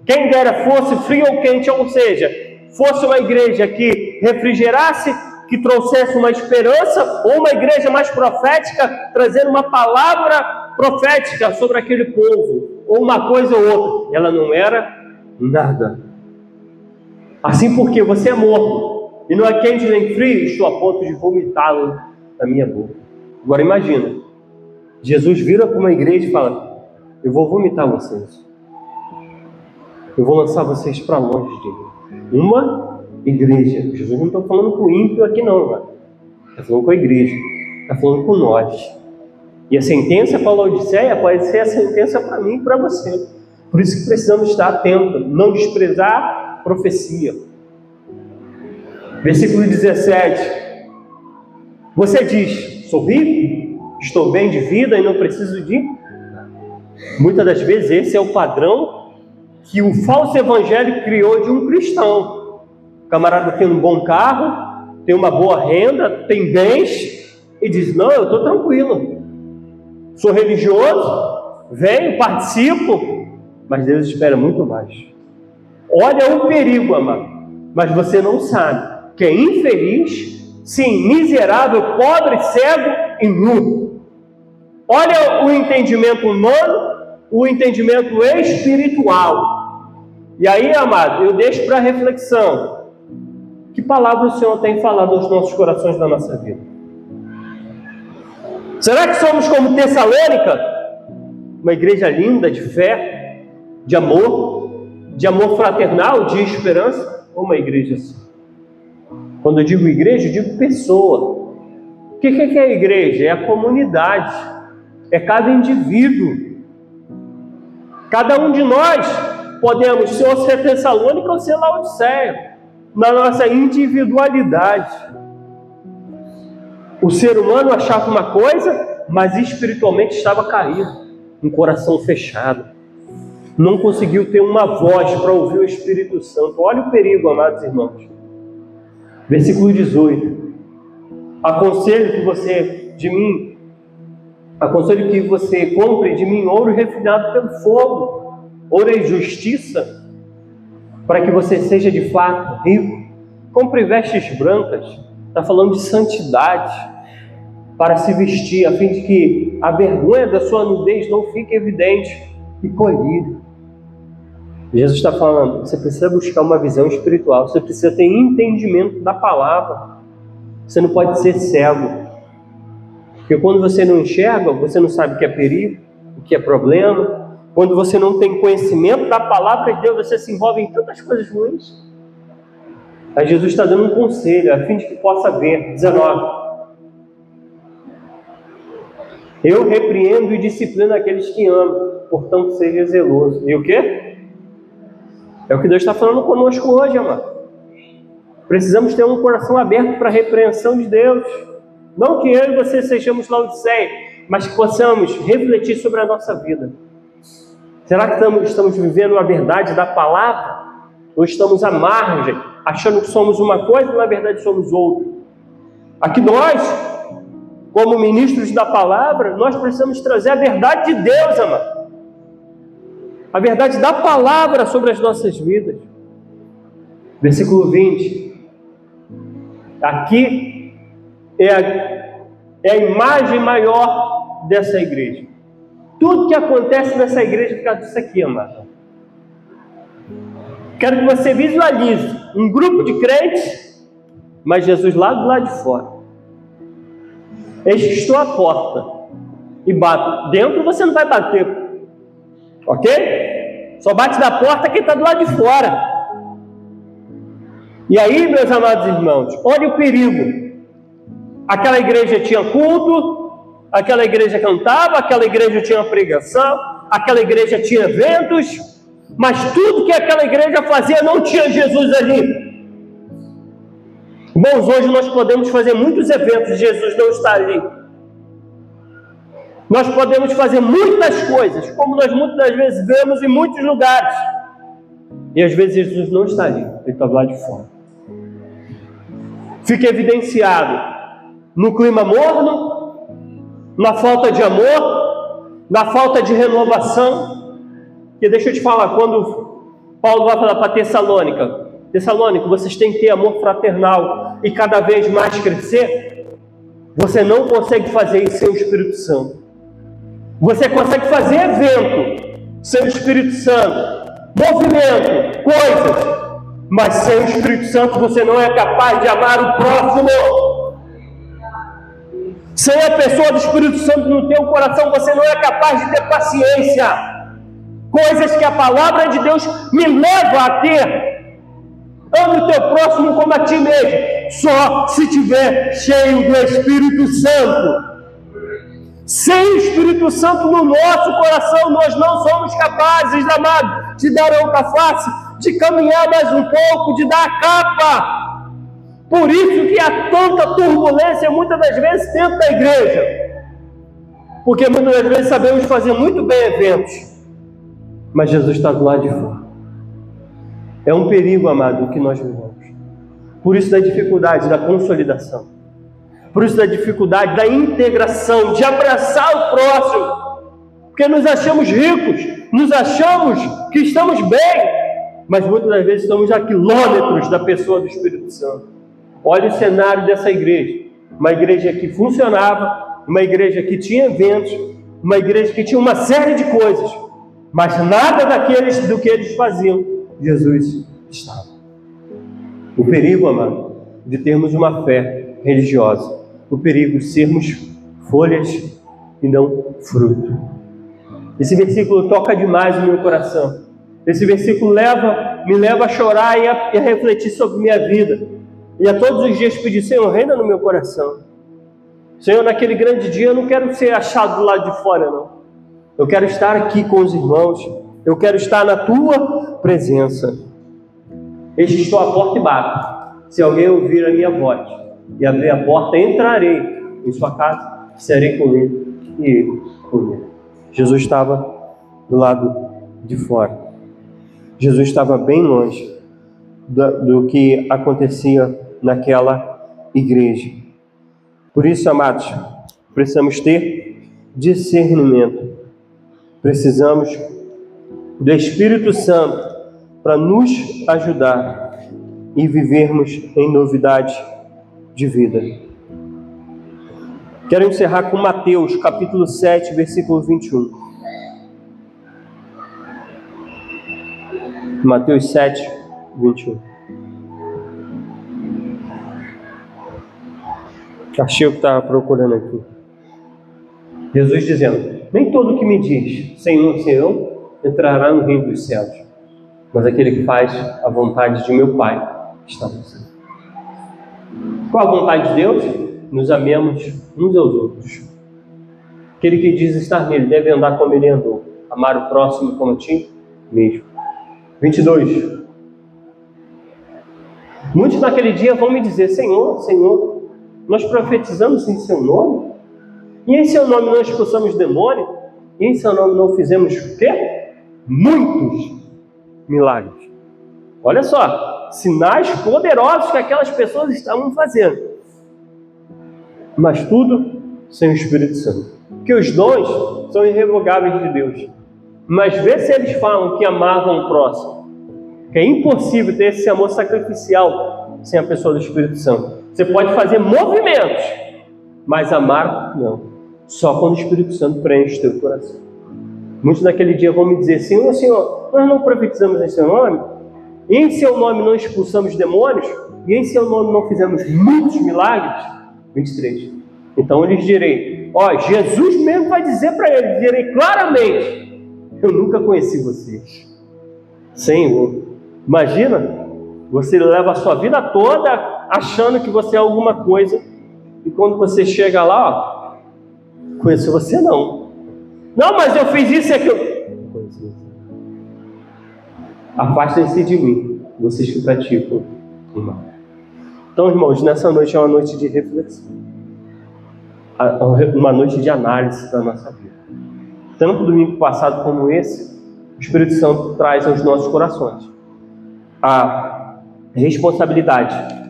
Quem dera fosse frio ou quente, ou seja, fosse uma igreja que refrigerasse, que trouxesse uma esperança, ou uma igreja mais profética, trazendo uma palavra profética sobre aquele povo, ou uma coisa ou outra. Ela não era nada. Assim porque você é morno. E não é quente nem frio, estou a ponto de vomitá-lo da minha boca. Agora imagina, Jesus vira para uma igreja e fala, eu vou vomitar vocês. Eu vou lançar vocês para longe dele. Uma igreja. Jesus não está falando com o ímpio aqui não, mano. Está falando com a igreja. Está falando com nós. E a sentença para a Laodiceia pode ser a sentença para mim e para você. Por isso que precisamos estar atentos, não desprezar a profecia. Versículo 17. Você diz, sou rico, estou bem de vida e não preciso de... Muitas das vezes esse é o padrão que o falso evangelho criou de um cristão. O camarada tem um bom carro, tem uma boa renda, tem bens, e diz, não, eu estou tranquilo. Sou religioso, venho, participo, mas Deus espera muito mais. Olha o perigo, amado, mas você não sabe que é infeliz, sim, miserável, pobre, cego e nu. Olha o entendimento humano, o entendimento espiritual. E aí, amado, eu deixo para reflexão. Que palavra o Senhor tem falado aos nossos corações da nossa vida? Será que somos como Tessalônica? Uma igreja linda, de fé, de amor fraternal, de esperança? Ou uma igreja assim? Quando eu digo igreja, eu digo pessoa. que é a igreja? É a comunidade, é cada indivíduo. Cada um de nós podemos ser ou ser Tessalônica ou ser Laodiceia, na nossa individualidade. O ser humano achava uma coisa, mas espiritualmente estava caído, um coração fechado. Não conseguiu ter uma voz para ouvir o Espírito Santo. Olha o perigo, amados irmãos. Versículo 18. Aconselho que você compre de mim ouro refinado pelo fogo. Ouro é justiça, para que você seja de fato rico. Compre vestes brancas. Está falando de santidade, para se vestir, a fim de que a vergonha da sua nudez não fique evidente e colhida. Jesus está falando, você precisa buscar uma visão espiritual, você precisa ter entendimento da palavra. Você não pode ser cego, porque quando você não enxerga, você não sabe o que é perigo, o que é problema. Quando você não tem conhecimento da palavra de Deus, você se envolve em tantas coisas ruins. Aí Jesus está dando um conselho, a fim de que possa ver. 19. Eu repreendo e disciplino aqueles que amam, portanto seja zeloso. E o quê? É o que Deus está falando conosco hoje, amado. Precisamos ter um coração aberto para a repreensão de Deus. Não que eu e você sejamos Laodiceia, mas que possamos refletir sobre a nossa vida. Será que estamos vivendo a verdade da palavra? Ou estamos à margem, achando que somos uma coisa e na verdade somos outra? Aqui nós, como ministros da palavra, nós precisamos trazer a verdade de Deus, amado. A verdade da palavra sobre as nossas vidas. Versículo 20. Aqui é a imagem maior dessa igreja. Tudo que acontece nessa igreja fica disso aqui, amado. Quero que você visualize um grupo de crentes, mas Jesus lá do lado de fora. Eis que estou à porta e bato. Dentro você não vai bater, ok? Só bate da porta quem está do lado de fora. E aí, meus amados irmãos, olha o perigo. Aquela igreja tinha culto, aquela igreja cantava, aquela igreja tinha pregação, aquela igreja tinha eventos, mas tudo que aquela igreja fazia não tinha Jesus ali. Irmãos, hoje nós podemos fazer muitos eventos e Jesus não está ali. Nós podemos fazer muitas coisas, como nós muitas das vezes vemos em muitos lugares, e às vezes Jesus não está ali, ele está lá de fora. Fica evidenciado no clima morno, na falta de amor, na falta de renovação. Porque deixa eu te falar, quando Paulo vai falar para Tessalônica, vocês têm que ter amor fraternal e cada vez mais crescer. Você não consegue fazer isso sem o Espírito Santo. Você consegue fazer evento sem o Espírito Santo, movimento, coisas, mas sem o Espírito Santo você não é capaz de amar o próximo. Sem a pessoa do Espírito Santo no teu coração, você não é capaz de ter paciência. Coisas que a palavra de Deus me leva a ter. Ame o teu próximo como a ti mesmo, só se tiver cheio do Espírito Santo. Sem o Espírito Santo no nosso coração, nós não somos capazes, amado, de dar a outra face, de caminhar mais um pouco, de dar a capa. Por isso que há tanta turbulência muitas das vezes dentro da igreja, porque muitas das vezes sabemos fazer muito bem eventos, mas Jesus está do lado de fora. É um perigo, amado, o que nós vivemos. Por isso da dificuldade da consolidação, por isso da dificuldade da integração, de abraçar o próximo, porque nos achamos ricos, nos achamos que estamos bem, mas muitas das vezes estamos a quilômetros da pessoa do Espírito Santo. Olha o cenário dessa igreja, uma igreja que funcionava, uma igreja que tinha eventos, uma igreja que tinha uma série de coisas, mas nada do que eles faziam, Jesus estava. O perigo, amado, de termos uma fé religiosa, o perigo de sermos folhas e não fruto. Esse versículo toca demais no meu coração. Esse versículo me leva a chorar e a refletir sobre minha vida. E a todos os dias pedir: Senhor, reina no meu coração. Senhor, naquele grande dia eu não quero ser achado do lado de fora, não. Eu quero estar aqui com os irmãos. Eu quero estar na tua presença. Eis que estou à porta e bato. Se alguém ouvir a minha voz e abrir a porta, entrarei em sua casa, serei com ele e ele comigo. Jesus estava do lado de fora. Jesus estava bem longe do que acontecia naquela igreja. Por isso, amados, precisamos ter discernimento. Precisamos do Espírito Santo para nos ajudar e vivermos em novidade de vida. Quero encerrar com Mateus, capítulo 7, versículo 21. Mateus 7, 21. Achei o que estava procurando aqui. Jesus dizendo: nem todo que me diz Senhor, Senhor, entrará no reino dos céus, mas aquele que faz a vontade de meu Pai que está no céu. Qual a vontade de Deus? Nos amemos uns aos outros. Aquele que diz estar nele deve andar como ele andou, amar o próximo como a ti mesmo. 22. Muitos naquele dia vão me dizer: Senhor, Senhor, nós profetizamos em seu nome, e em seu nome não expulsamos demônio, e em seu nome não fizemos o quê? Muitos milagres. Olha só, sinais poderosos que aquelas pessoas estavam fazendo, mas tudo sem o Espírito Santo. Porque os dons são irrevogáveis de Deus, mas vê se eles falam que amavam o próximo, que é impossível ter esse amor sacrificial sem a pessoa do Espírito Santo. Você pode fazer movimentos, mas amar não. Só quando o Espírito Santo preenche o teu coração. Muitos naquele dia vão me dizer: Senhor, Senhor, nós não profetizamos em seu nome, e em seu nome não expulsamos demônios, e em seu nome não fizemos muitos milagres. 23. Então eu lhes direi: ó, Jesus mesmo vai dizer para eles, direi claramente: eu nunca conheci vocês. Senhor, imagina, você leva a sua vida toda achando que você é alguma coisa, e quando você chega lá, ó, conheço você não. Não, mas eu fiz isso e aquilo. Não conheço você. Afastem-se de mim, vocês que praticam o mal. Então, irmãos, nessa noite é uma noite de reflexão, uma noite de análise da nossa vida. Tanto domingo passado como esse, o Espírito Santo traz aos nossos corações a responsabilidade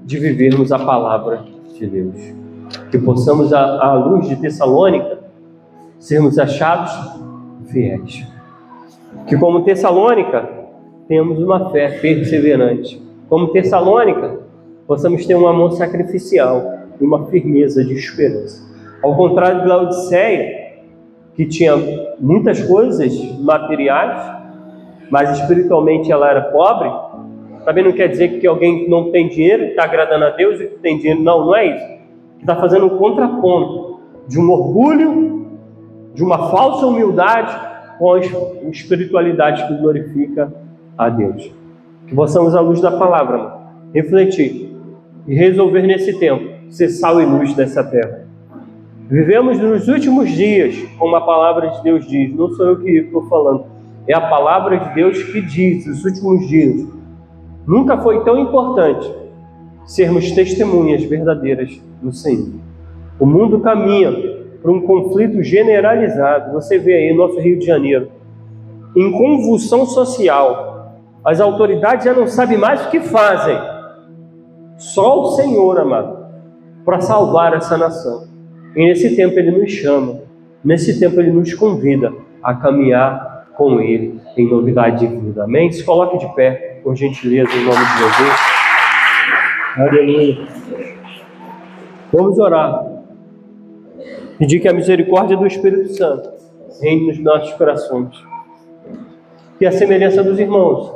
de vivermos a palavra de Deus. Que possamos, à luz de Tessalônica, sermos achados fiéis. Que como Tessalônica, tenhamos uma fé perseverante. Como Tessalônica, possamos ter um amor sacrificial e uma firmeza de esperança. Ao contrário de Laodiceia, que tinha muitas coisas materiais, mas espiritualmente ela era pobre. Também não quer dizer que alguém que não tem dinheiro está agradando a Deus e que tem dinheiro. Não, não é isso. Está fazendo um contraponto de um orgulho, de uma falsa humildade com a espiritualidade que glorifica a Deus. Que possamos, à luz da palavra, refletir e resolver nesse tempo ser sal e luz dessa terra. Vivemos nos últimos dias, como a palavra de Deus diz. Não sou eu que estou falando, é a palavra de Deus que diz, os últimos dias. Nunca foi tão importante sermos testemunhas verdadeiras do Senhor. O mundo caminha para um conflito generalizado. Você vê aí no nosso Rio de Janeiro, em convulsão social. As autoridades já não sabem mais o que fazem. Só o Senhor, amado, para salvar essa nação. E nesse tempo Ele nos chama, nesse tempo Ele nos convida a caminhar com Ele em novidade de vida. Amém? Se coloque de pé, por gentileza, em nome de Jesus. Aleluia. Vamos orar. Pedir que a misericórdia do Espírito Santo reine nos nossos corações. Que a semelhança dos irmãos,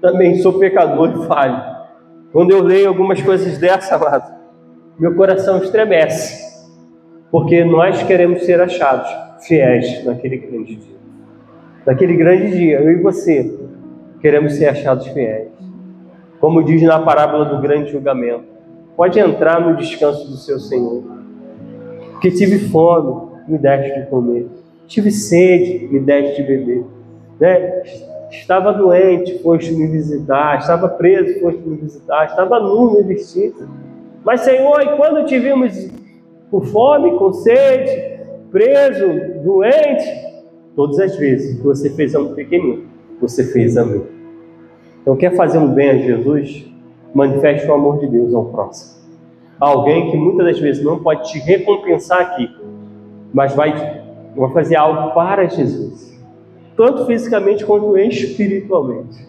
também sou pecador e falho. Quando eu leio algumas coisas dessa, amado, meu coração estremece. Porque nós queremos ser achados fiéis naquele grande dia. Naquele grande dia, eu e você queremos ser achados fiéis. Como diz na parábola do grande julgamento, pode entrar no descanso do seu Senhor. Porque tive fome, me deste de comer. Tive sede, me deste de beber. Né? Estava doente, foste me visitar. Estava preso, foste me visitar. Estava nu, me vestiste. Mas, Senhor, e quando te vimos com fome, com sede, preso, doente, todas as vezes que você fez a um pequenino, você fez a mim. Então, quer fazer um bem a Jesus? Manifeste o amor de Deus ao próximo. Alguém que muitas das vezes não pode te recompensar aqui, mas vai fazer algo para Jesus, tanto fisicamente quanto espiritualmente.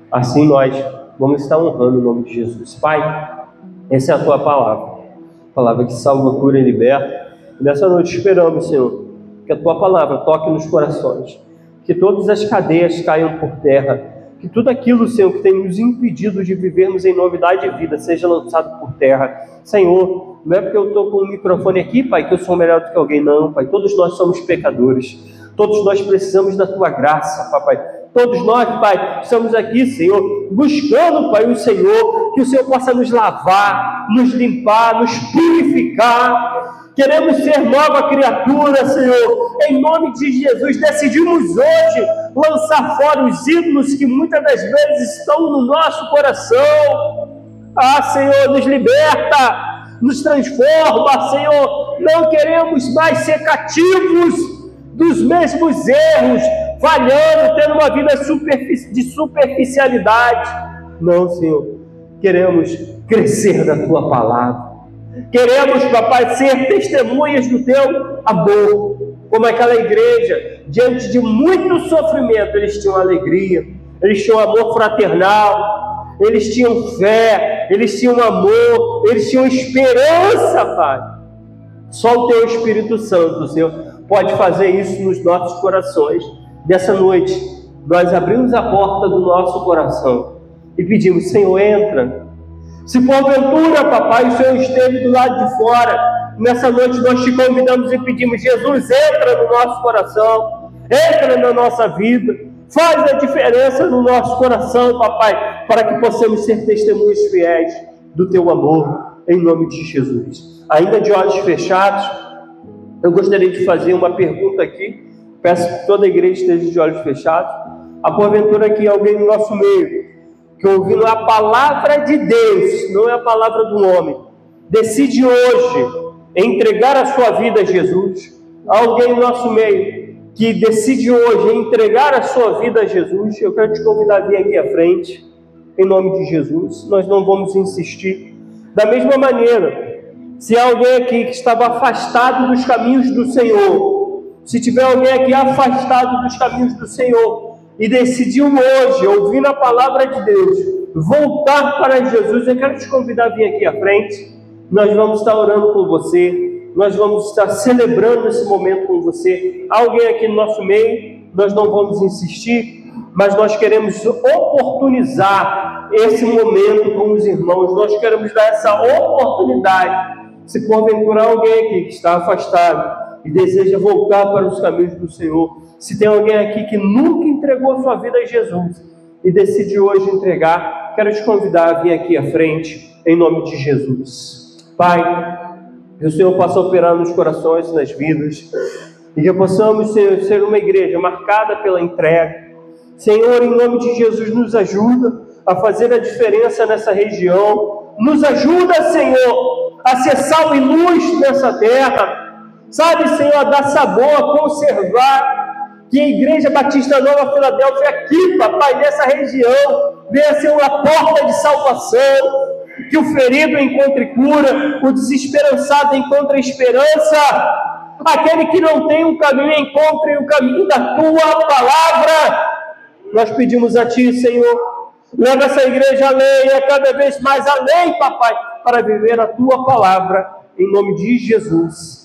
Assim nós vamos estar honrando o nome de Jesus. Pai, essa é a tua palavra que salva, cura e liberta. E nessa noite esperamos, Senhor, que a tua palavra toque nos corações, que todas as cadeias caiam por terra, que tudo aquilo, Senhor, que tem nos impedido de vivermos em novidade de vida, seja lançado por terra. Senhor, não é porque eu estou com o microfone aqui, Pai, que eu sou melhor do que alguém, não, Pai. Todos nós somos pecadores. Todos nós precisamos da tua graça, Papai. Todos nós, Pai, estamos aqui, Senhor, buscando, Pai, o Senhor, que o Senhor possa nos lavar, nos limpar, nos purificar. Queremos ser nova criatura, Senhor. Em nome de Jesus, decidimos hoje lançar fora os ídolos que muitas das vezes estão no nosso coração. Ah, Senhor, nos liberta, nos transforma, Senhor. Não queremos mais ser cativos dos mesmos erros, falhando, tendo uma vida de superficialidade. Não, Senhor. Queremos crescer na tua palavra. Queremos, Papai, ser testemunhas do teu amor. Como aquela igreja, diante de muito sofrimento, eles tinham alegria, eles tinham amor fraternal, eles tinham fé, eles tinham amor, eles tinham esperança, Pai. Só o teu Espírito Santo, Senhor, pode fazer isso nos nossos corações. Dessa noite, nós abrimos a porta do nosso coração e pedimos: Senhor, entra. Se porventura, Papai, o Senhor esteve do lado de fora, nessa noite nós te convidamos e pedimos: Jesus, entra no nosso coração, entra na nossa vida, faz a diferença no nosso coração, Papai, para que possamos ser testemunhas fiéis do teu amor, em nome de Jesus. Ainda de olhos fechados, eu gostaria de fazer uma pergunta aqui, peço que toda a igreja esteja de olhos fechados. A porventura aqui alguém no nosso meio, que ouvindo a palavra de Deus, não é a palavra do homem, decide hoje entregar a sua vida a Jesus. Alguém no nosso meio que decide hoje entregar a sua vida a Jesus, eu quero te convidar a vir aqui à frente, em nome de Jesus. Nós não vamos insistir. Da mesma maneira, se há alguém aqui que estava afastado dos caminhos do Senhor, se tiver alguém aqui afastado dos caminhos do Senhor, e decidiu hoje, ouvindo a palavra de Deus, voltar para Jesus, eu quero te convidar a vir aqui à frente. Nós vamos estar orando com você, nós vamos estar celebrando esse momento com você. Alguém aqui no nosso meio, nós não vamos insistir, mas nós queremos oportunizar esse momento com os irmãos, nós queremos dar essa oportunidade. Se porventura alguém aqui que está afastado e deseja voltar para os caminhos do Senhor, se tem alguém aqui que nunca entregou a sua vida a Jesus e decide hoje entregar, quero te convidar a vir aqui à frente, em nome de Jesus. Pai, que o Senhor possa operar nos corações e nas vidas, e que possamos, Senhor, ser uma igreja marcada pela entrega. Senhor, em nome de Jesus, nos ajuda a fazer a diferença nessa região, nos ajuda, Senhor, a ser sal e luz nessa terra, sabe, Senhor, a dar sabor, a conservar. Que a Igreja Batista Nova Filadélfia aqui, Papai, nessa região, venha ser uma porta de salvação, que o ferido encontre cura, o desesperançado encontre esperança, aquele que não tem um caminho encontre o caminho da tua palavra. Nós pedimos a ti, Senhor, leva essa igreja além, cada vez mais além, Papai, para viver a tua palavra, em nome de Jesus.